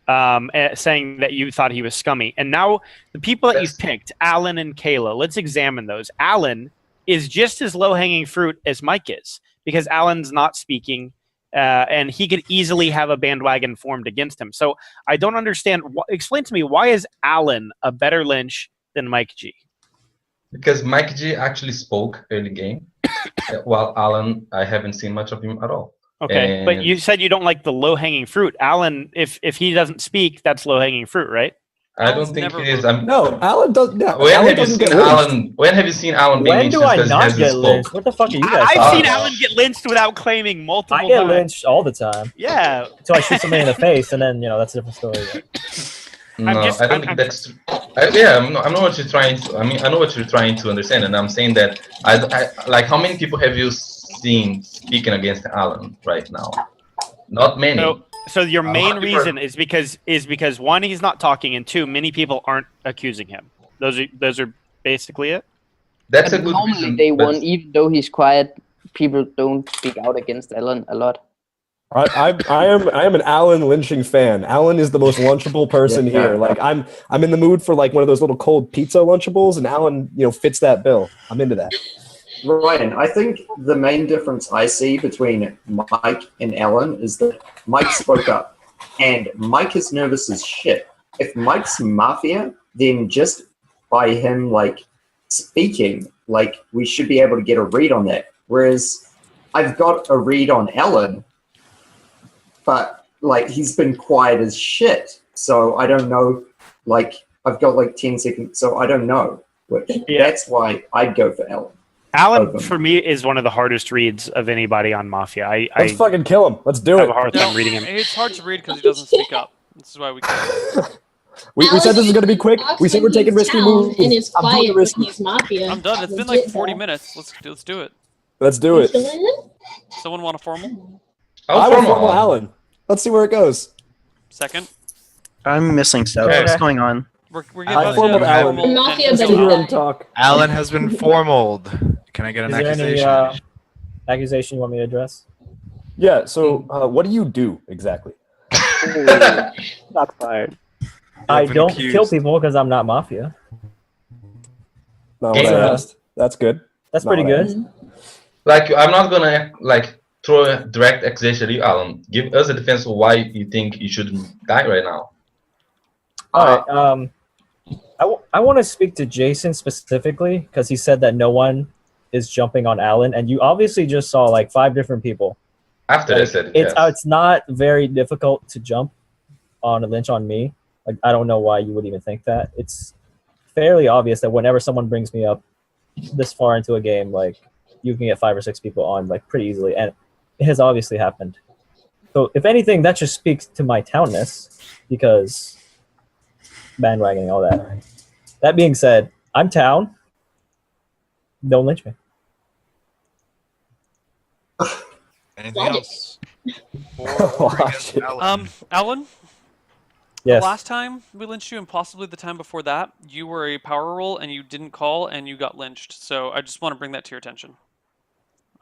Saying that you thought he was scummy. And now the people that you've picked, Alan and Kayla, let's examine those. Alan is just as low-hanging fruit as Mike is because Alan's not speaking and he could easily have a bandwagon formed against him. So I don't understand. Explain to me, why is Alan a better lynch than Mike G? Because Mike G actually spoke early game, while Alan, I haven't seen much of him at all. Okay, but you said you don't like the low-hanging fruit. Alan, if he doesn't speak, that's low-hanging fruit, right? I don't think it is. No, Alan doesn't. Yeah, when Alan have you doesn't seen get Alan? When have you seen Alan being When do I not get lynched? What the fuck are you guys I've talking seen about? Alan get lynched without claiming multiple I get times. lynched all the time. Yeah. Until I shoot somebody in the face, and then that's a different story. No, I don't think that's. I know what you're trying to. I mean, I know what you're trying to understand, and I'm saying that I like. How many people have you seen speaking against Alan right now? Not many. So your main reason is because one, he's not talking, and two, many people aren't accusing him. Those are basically it. That's a good normally reason. they won, even though he's quiet. People don't speak out against Alan a lot. I am an Alan lynching fan. Alan is the most lunchable person here. Like I'm in the mood for like one of those little cold pizza lunchables, and Alan fits that bill. I'm into that. Ryan, I think the main difference I see between Mike and Alan is that Mike spoke up, and Mike is nervous as shit. If Mike's Mafia, then just by him speaking, we should be able to get a read on that. Whereas I've got a read on Alan, but like he's been quiet as shit. So I don't know. Like I've got like 10 seconds, so I don't know. Which that's why I'd go for Alan. Alan, for me, is one of the hardest reads of anybody on Mafia. Let's fucking kill him. Let's do have it. a hard time reading him. It's hard to read because he doesn't speak up. This is why we can't. We said this is going to be quick. We said we're taking risky moves. And is I'm doing quiet the when risky. he's Mafia. I'm done. It's been like 40 minutes. Let's do it. Let's do it. Someone want a formal? I want formal Alan. Let's see where it goes. Second. I'm missing stuff. Okay. What's going on? We're I formaled Alan. Mafia Let's better hear him die. talk. Alan has been formaled. Can I get an Is there any accusation? accusation you want me to address? Yeah. So, what do you do exactly? Not fired. I don't kill people because I'm not Mafia. Not what I asked. That's good. That's Not pretty what I good. asked. Like, I'm not gonna like throw a direct accusation at you, Alan. Give us a defense of why you think you shouldn't die right now. All right. I want to speak to Jason specifically because he said that no one is jumping on Alan, and you obviously just saw like 5 different people. After Like, I said it, it's not very difficult to jump on a Lynch on me. Like I don't know why you would even think that. It's fairly obvious that whenever someone brings me up this far into a game, like you can get 5 or 6 people on like pretty easily, and it has obviously happened. So if anything, that just speaks to my townness because bandwagoning, all that. That being said, I'm town. Don't lynch me. Anything else? Alan? Yes. The last time we lynched you, and possibly the time before that, you were a power roll and you didn't call and you got lynched. So I just want to bring that to your attention.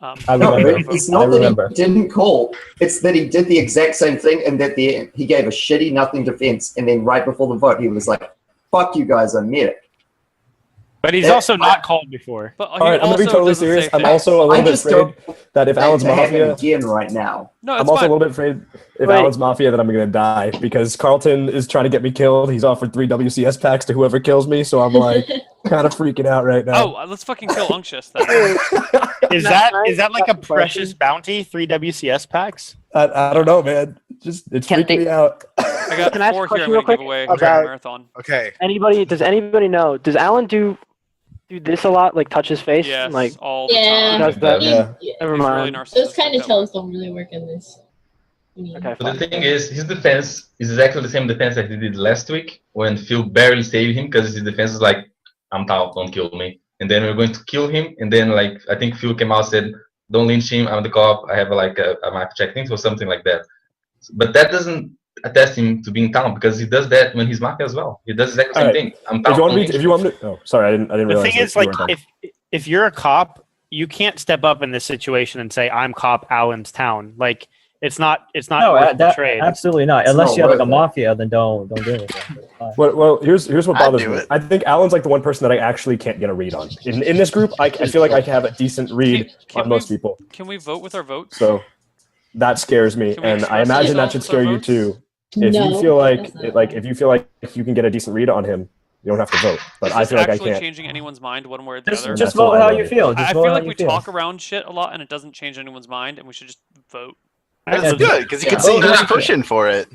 I No, remember. it's not I that remember. he didn't call. It's that he did the exact same thing, and that he gave a shitty nothing defense, and then right before the vote, he was like, "Fuck you guys, I'm medic." But he's Yeah, also not called before. But All right, I'm gonna be totally serious. I'm also a little bit afraid that if Alan's Mafia, again right now. No, I'm also a little bit afraid if Wait. Alan's Mafia that I'm gonna die because Carlton is trying to get me killed. He's offered 3 WCS packs to whoever kills me, so I'm like kind of freaking out right now. Oh, let's fucking kill Unctious then. Is that like a precious bounty? 3 WCS packs? I don't know, man. Just it's freaking me out. I got Can I ask 4 a here I'm question real going to give quick away about- during the marathon. Okay. Does anybody know? Does Alan do this a lot? Like touch his face? Yes, Like all the Yeah. time. does that? Yeah. Never He's really mind. narcissistic Those kind of that tells don't really work in this. Okay, But the thing is, his defense is exactly the same defense that he did last week when Phil barely saved him because his defense is like, "I'm tough, don't kill me." And then we're going to kill him, and then like I think Phil came out and said, "Don't lynch him. I'm the cop. I have like a map check things or something like that." But that doesn't attest him to being town because he does that when he's Mafia as well. He does exactly the same All right. thing. I'm town. If you want don't me, lynch if you want me, oh, sorry, I didn't The realize. thing that is, you like, weren't done. if you're a cop, you can't step up in this situation and say, "I'm cop Alan's town." Like, it's not No, worth the that, trade. absolutely not. It's Unless not you have like a worth it. Mafia, then don't do anything. It's fine. Well, here's what I'd bothers do me. it. I think Alan's like the one person that I actually can't get a read on. In this group, I feel like I can have a decent read Can on most people. Can we vote with our votes? So that scares me, Can we and I express imagine that ourselves should with scare our you votes? too. If No, you feel like that's not if you feel like you can get a decent read on him, you don't have to vote. But Is I this feel like I actually can't. changing anyone's mind one way or the Just, other? just That's vote why I how wrote you it. feel. Just I vote feel how like you we feel. talk around shit a lot and it doesn't change anyone's mind, and we should just vote. That's good because you can Yeah. see who's Yeah. pushing for it.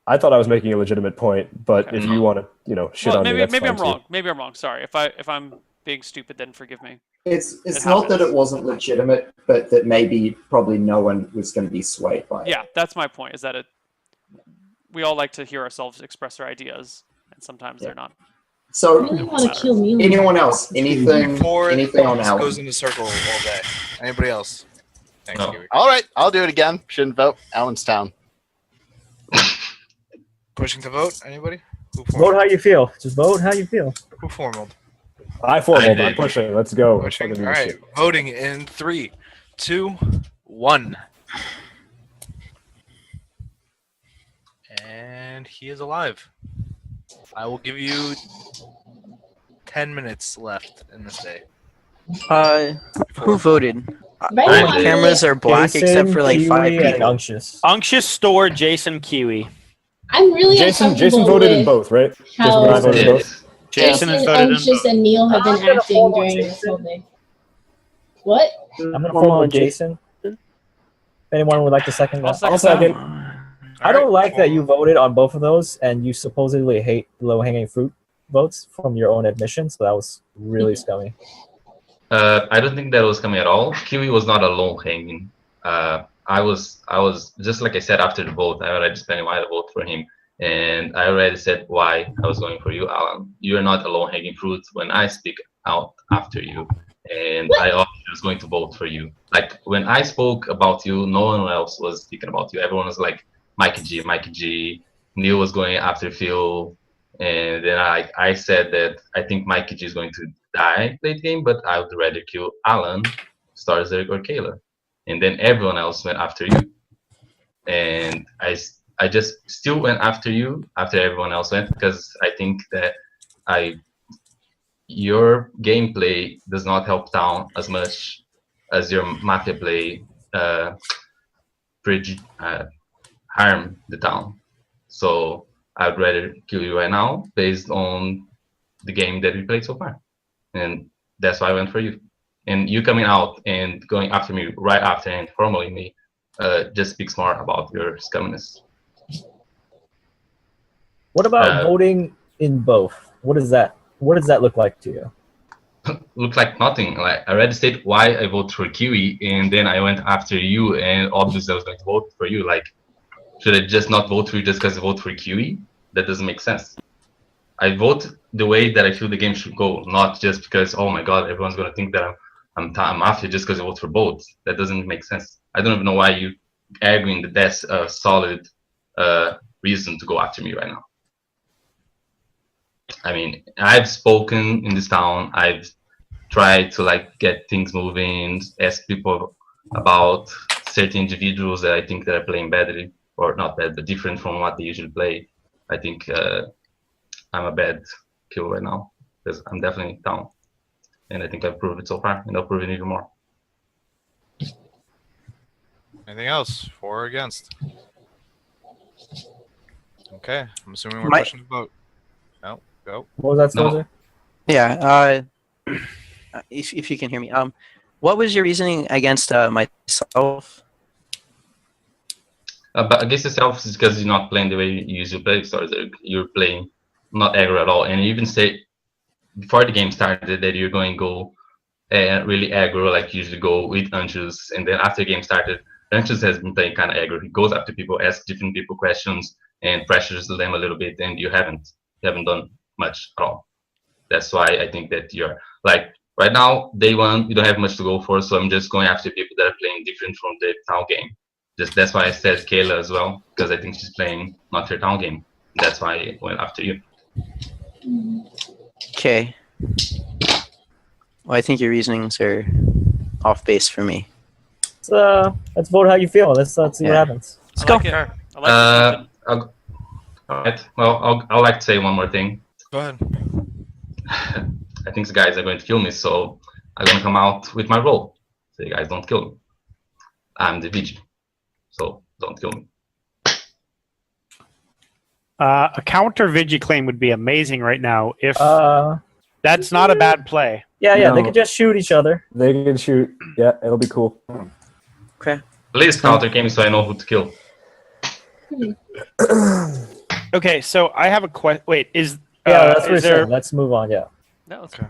I thought I was making a legitimate point, but if you want to, shit Well, on me, maybe that's maybe fine I'm too. wrong. Maybe I'm wrong. Sorry. If I'm being stupid, then forgive me. It's It not that happens. it wasn't legitimate, but that maybe probably no one was going to be swayed by it. Yeah, that's my point. Is that we all like to hear ourselves express our ideas, and sometimes they're not. So, I really want to kill me. anyone else? Anything Before on this Alan? goes in a circle all day. Anybody else? Thanks, No. Kiwi. All right, I'll do it again. Shouldn't vote. Allenstown. Pushing to vote. Anybody? Who Vote formaled? how you feel. Just vote how you feel. Who formaled? I formaled. I I'm did. pushing. Let's go. Pushing. Let's All fucking do right. this shit. Voting in 3, 2, 1. And he is alive. I will give you 10 minutes left in this day. Who voted? Right All now, the cameras are black Jason, except for like Kiwi, 5 and people. Unctious. Unctious Store, Jason Kiwi. I'm really Jason uncomfortable voted in with both, right? how Jason voted in both. Jason has voted in Unctious, both. and Neil have been I'm gonna acting formal during this Jason. whole day. What? I'm gonna Formal formal and Jason. anyone would like to second that, I'll second I don't like that you voted on both of those, and you supposedly hate low-hanging fruit votes from your own admission. So that was really scummy. I don't think that was coming at all. Kiwi was not a low hanging. I was just like I said after the vote. I already spent why I vote for him, and I already said why I was going for you, Alan. You are not a low hanging fruit when I speak out after you, and I obviously was going to vote for you. Like when I spoke about you, no one else was speaking about you. Everyone was like Mikey G. Neil was going after Phil, and then I said that I think Mikey G is going to die late game, but I would rather kill Alan, Starzerg, or Kayla. And then everyone else went after you. And I just still went after you after everyone else went, because I think that your gameplay does not help Town as much as your Mafia play harm the Town. So I'd rather kill you right now based on the game that we played so far. And that's why I went for you. And you coming out and going after me right after and formally me just speaks more about your scumminess. What about voting in both? What does that look like to you? Looks like nothing. Like I already said why I vote for Kiwi, and then I went after you, and obviously I was going to vote for you. Like, should I just not vote for you just because I vote for Kiwi? That doesn't make sense. I vote the way that I feel the game should go, not just because, oh my god, everyone's gonna think that I'm Mafia just because I vote for both. That doesn't make sense. I don't even know why you arguing that that's a solid reason to go after me right now. I mean, I've spoken in this town. I've tried to like get things moving, ask people about certain individuals that I think that are playing badly, or not bad, but different from what they usually play. I think I'm a bad kill right now because I'm definitely down, and I think I've proved it so far, and I'll prove it even more. Anything else? For or against? Okay, I'm assuming we're pushing the vote. No, go. What was that, No. Spencer? Yeah. If you can hear me, what was your reasoning against myself? But against yourself is because you're not playing the way you usually play. So you're playing not aggro at all, and you even say before the game started that you're going to go really aggro, like you usually go with Anjus, and then after the game started, Anjus has been playing kind of aggro. He goes after people, asks different people questions, and pressures them a little bit, and you haven't done much at all. That's why I think that you're like right now, day one, you don't have much to go for, so I'm just going after people that are playing different from the town game. Just that's why I said Kayla as well, because I think she's playing not her town game. That's why I went after you. Okay. Well, I think your reasonings are off base for me. Let's vote how you feel. Let's see what happens. Let's go. All right. Well, I'd like to say one more thing. Go ahead. I think the guys are going to kill me, so I'm going to come out with my role. So you guys don't kill me. I'm the VG, so don't kill me. A counter Vigi claim would be amazing right now if that's not a bad play. Yeah, they could just shoot each other. They can shoot. Yeah, it'll be cool. Okay. Please counter game so I know who to kill. Okay, so I have a question. Wait, is that's is there? Let's move on. Yeah. No, Okay.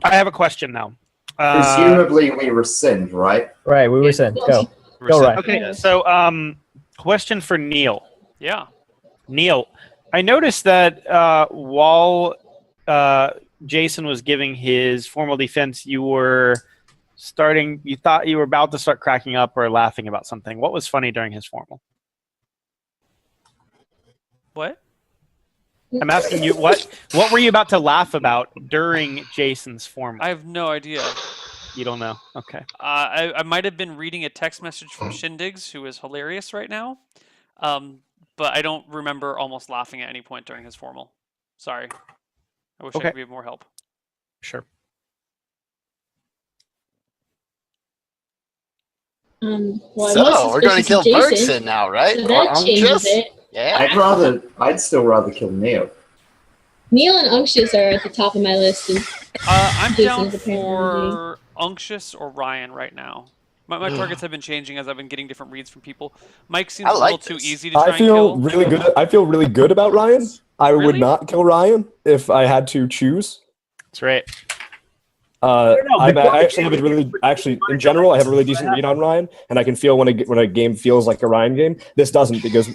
I have a question now. Presumably we rescind, right? Right, we rescind. Go, Ryan. Okay, so question for Neil. Yeah. Neil, I noticed that while Jason was giving his formal defense, you thought you were about to start cracking up or laughing about something. What was funny during his formal? What? I'm asking you, what were you about to laugh about during Jason's formal? I have no idea. You don't know? Okay. I might have been reading a text message from Shindigs, who is hilarious right now. But I don't remember almost laughing at any point during his formal. Sorry. I wish I could be of more help. Sure. Well, So we're going to kill Jason, Bergson now, right? So that changes it. Yeah. I'd still rather kill Neo. Neil and Unctious are at the top of my list. And I'm down Jason's apparently for Unctious or Ryan right now. My targets have been changing as I've been getting different reads from people. Mike seems I a like little too this. easy to try I and feel kill. really good. I feel really good about Ryan. I Really? would not kill Ryan if I had to choose. That's right. I before- actually have a really, in general, I have a really decent read on Ryan, and I can feel when a game feels like a Ryan game. This doesn't, because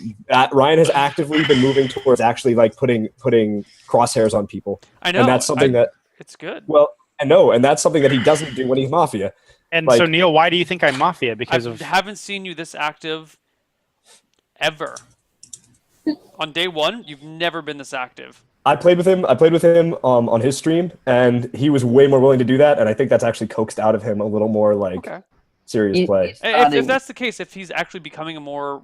Ryan has actively been moving towards actually like putting crosshairs on people. I know. And that's something that, It's good. well, I know, and that's something that he doesn't do when he's Mafia. And Like- so, Neil, why do you think I'm Mafia? Because I of haven't seen you this active ever. On day one, you've never been this active. I played with him on his stream, and he was way more willing to do that, and I think that's actually coaxed out of him a little more like Okay. serious play. If that's the case, if he's actually becoming a more,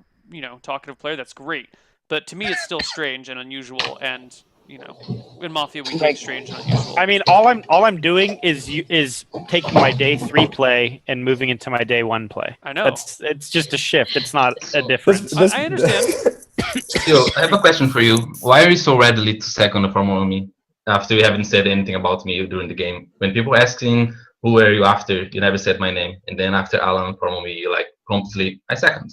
talkative player, that's great. But to me, it's still strange and unusual, and in Mafia we take strange and unusual. I mean, all I'm doing is taking my day 3 play and moving into my day 1 play. I know. It's just a shift. It's not a difference. I understand. Still, I have a question for you. Why are you so readily to second the formal on me after you haven't said anything about me during the game? When people are asking who were you after, you never said my name, and then after Alan formal me, you like promptly I second.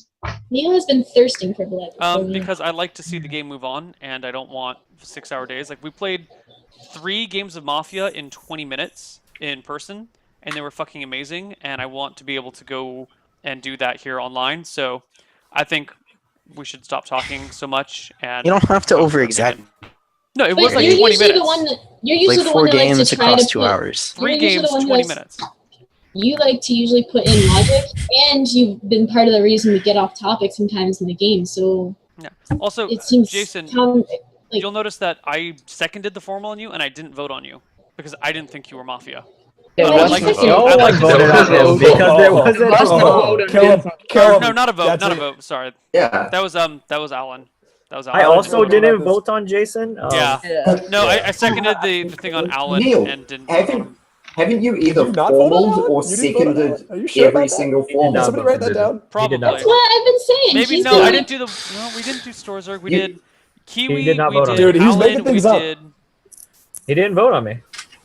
Neil has been thirsting for blood. Because I like to see the game move on, and I don't want 6-hour days. Like, we played 3 games of Mafia in 20 minutes in person, and they were fucking amazing, and I want to be able to go and do that here online. So I think we should stop talking so much. And You don't have to over-exaggerate. No, it But was like you're 20 usually minutes. the one that you're usually Like the 4 one that likes games to try across to 2 put, hours. 3 you're usually games, the one who 20 likes- minutes. You like to usually put in logic, and you've been part of the reason we get off topic sometimes in the game. So Yeah. Also, it seems Jason, like- you'll notice that I seconded the formal on you, and I didn't vote on you because I didn't think you were Mafia. There I'd was like no to see- No I'd like one to voted see- on him because there wasn't. There was no vote on Kill him. Jason. Kill him. No, not a vote. That's Not a it. vote. Sorry. Yeah. That was Alan. That was Alan. I also voted. didn't vote on Jason. Yeah. Yeah. No, I seconded the thing on Alan Neil, and didn't vote on him. Haven't you either you not vote on formaled Alan? or You didn't vote on seconded Alan? Are you sure every about that? single did formal? not Did somebody write that down? Probably. That's what I've been saying. Maybe He's no. been- I didn't do the. No, we didn't do Storzerg. We You- did Kiwi. He did not we vote on did Dude, he's Alan. making things we up. did. He didn't vote on me.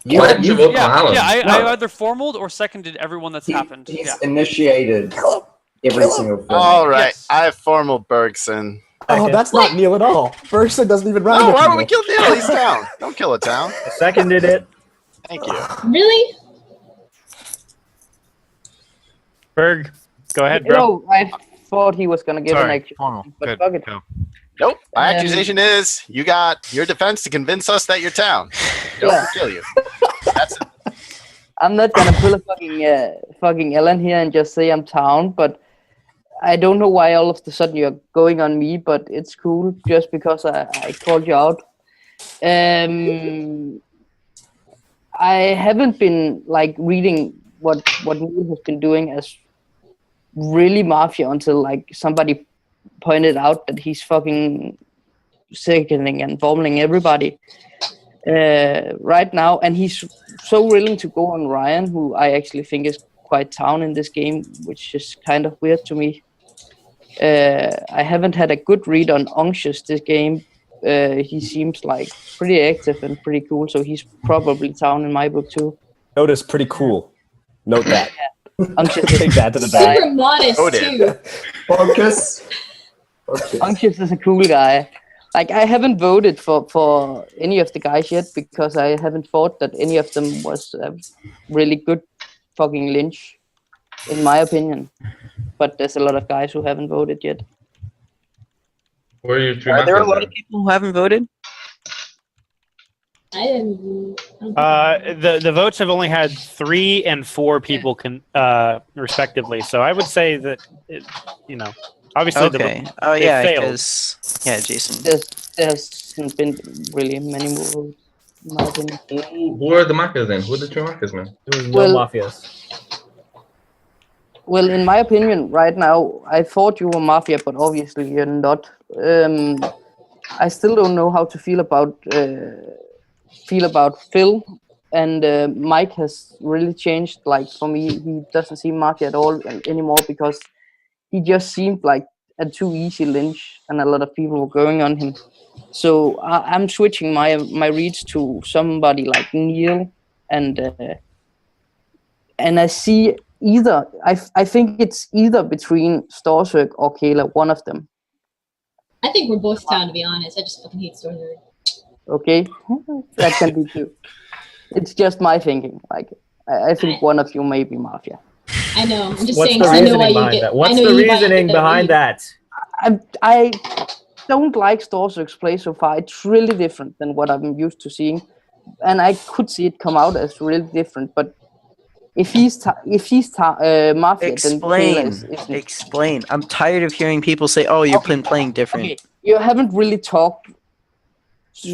You, Why didn't you vote on Yeah, Alan? yeah. I No. either formaled or seconded everyone that's happened. He's Yeah. initiated every single thing. All right, Yes. I have formal Bergson. Oh, that's not Neil at all. Bergson doesn't even rhyme. No, with why would we Neil. kill Neil? He's down. Don't kill a town. I seconded it. Thank you. Really? Berg, go ahead, bro. No, I thought he was gonna give an Sorry, accusation, formal. but Good. fuck it. Go. Nope. My Um, accusation is you got your defense to convince us that you're town. Don't Yeah. kill you. That's it. I'm not gonna pull a fucking Ellen here and just say I'm town, but I don't know why all of a sudden you're going on me, but it's cool just because I called you out. I haven't been like reading what Neil has been doing as really Mafia until like somebody pointed out that he's fucking sickening and vomiting everybody right now, and he's so willing to go on Ryan, who I actually think is quite town in this game, which is kind of weird to me. I haven't had a good read on Unctious this game. He seems like pretty active and pretty cool, so he's probably town in my book too. Notice pretty cool. Note that. Unctious Take that to the bank. Super modest too. Focus. Unctious is a cool guy. Like, I haven't voted for any of the guys yet because I haven't thought that any of them was a really good fucking Lynch, in my opinion. But there's a lot of guys who haven't voted yet. Were you three Are there a months lot of people who haven't voted? I didn't. The votes have only had 3 and 4 people respectively. So I would say that obviously Okay. Oh yeah, failed. because Jason. There hasn't been really many more votes, in my opinion. Who are the markers then? Who are the two markers, man? There was no Well- mafias. Well, in my opinion, right now, I thought you were Mafia, but obviously you're not. I still don't know how to feel about Phil, and Mike has really changed. Like, for me, he doesn't seem Mafia at all anymore because he just seemed like a too easy Lynch, and a lot of people were going on him. So I'm switching my reads to somebody like Neil, and I see either. I think it's either between Storsvik or Kayla, one of them. I think we're both town, to be honest. I just fucking hate Storsvik. Okay, that can be true. It's just my thinking. Like, I think one of you may be Mafia. I know. I'm just What's saying. the 'cause I know reasoning why you behind get. that? I What's know the you why you reasoning get that behind read. that? I don't like Storsvik's play so far. It's really different than what I'm used to seeing, and I could see it come out as really different. But if he's Mafia, then Kayla isn't. Explain. I'm tired of hearing people say, "Oh, you're playing different." Okay, you haven't really talked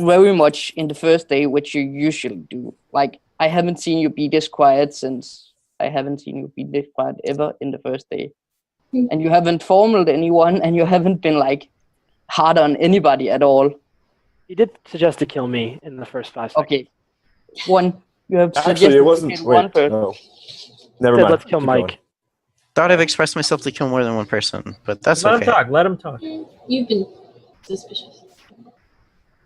very much in the first day, which you usually do. Like, I haven't seen you be this quiet since I haven't seen you be this quiet ever in the first day. And you haven't formaled anyone, and you haven't been like hard on anybody at all. You did suggest to kill me in the first 5 seconds. Okay, one. You have Actually, suggested it to wasn't. kill one Wait, person. no. Never Said, mind. let's kill Keep Mike. going. Thought I've expressed myself to kill more than one person, but that's Let okay. him talk. Let him talk. You've been suspicious.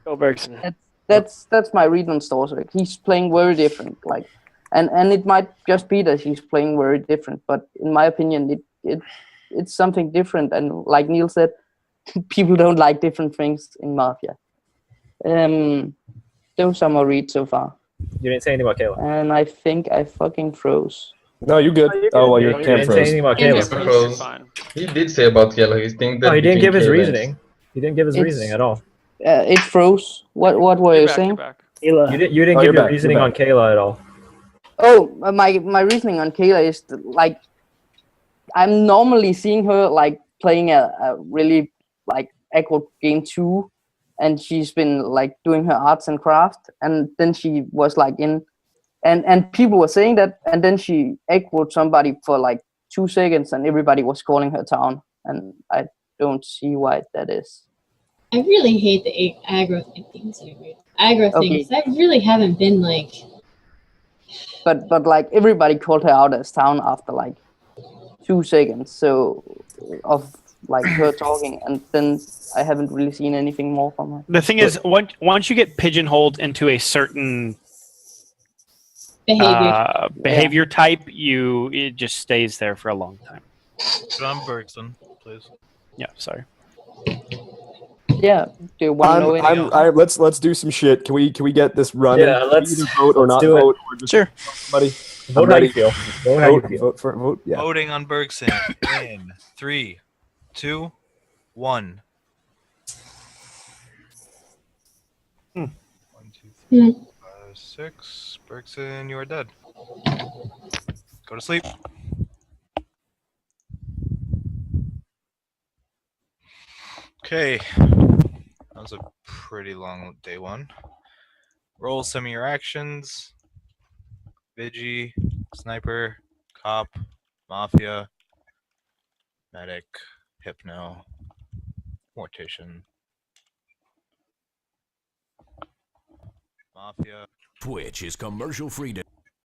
Go Bergson. That's my read on Storsvik. He's playing very different. Like, and it might just be that he's playing very different. But in my opinion, it's something different. And like Neil said, people don't like different things in Mafia. Those are my reads so far. You didn't say anything about Kayla. And I think I fucking froze. No, you good. Oh, well, your You cam didn't say froze. anything about Camera Kayla. froze, you're fine. He did say about Kayla. He think that Oh, he didn't give his between Kayla and- reasoning. He didn't give his reasoning at all. It froze. What were You're you back, saying? you're back. You didn't Oh, give you're your back, reasoning you're on back. Kayla at all. Oh, my reasoning on Kayla is that, like, I'm normally seeing her like playing a really like awkward game too, and she's been like doing her arts and craft, and then she was like in, and people were saying that, and then she echoed somebody for like 2 seconds, and everybody was calling her town, and I don't see why that is. I really hate the aggro things. Aggro Okay. things. I really haven't been like. But like everybody called her out as town after like 2 seconds, so of like her talking, and then I haven't really seen anything more from her. The thing is, once you get pigeonholed into a certain behavior type, it just stays there for a long time. John Bergson, please. Yeah, sorry. Yeah, do you want to know Let's do some shit. Can we get this running? Yeah, let's either vote or not do it. vote. Or just Sure. Somebody. Vote I'm how ready. you feel. Vote how you feel. Vote for vote. Yeah. Voting on Bergson in 3, 2, 1. 1, 2, 3, 4, 5, 6. Bergson, you are dead. Go to sleep. Okay. That was a pretty long day one. Roll some of your actions. Vigi, Sniper, Cop, Mafia, Medic, Hypno, Mortician. Mafia. Twitch is commercial free to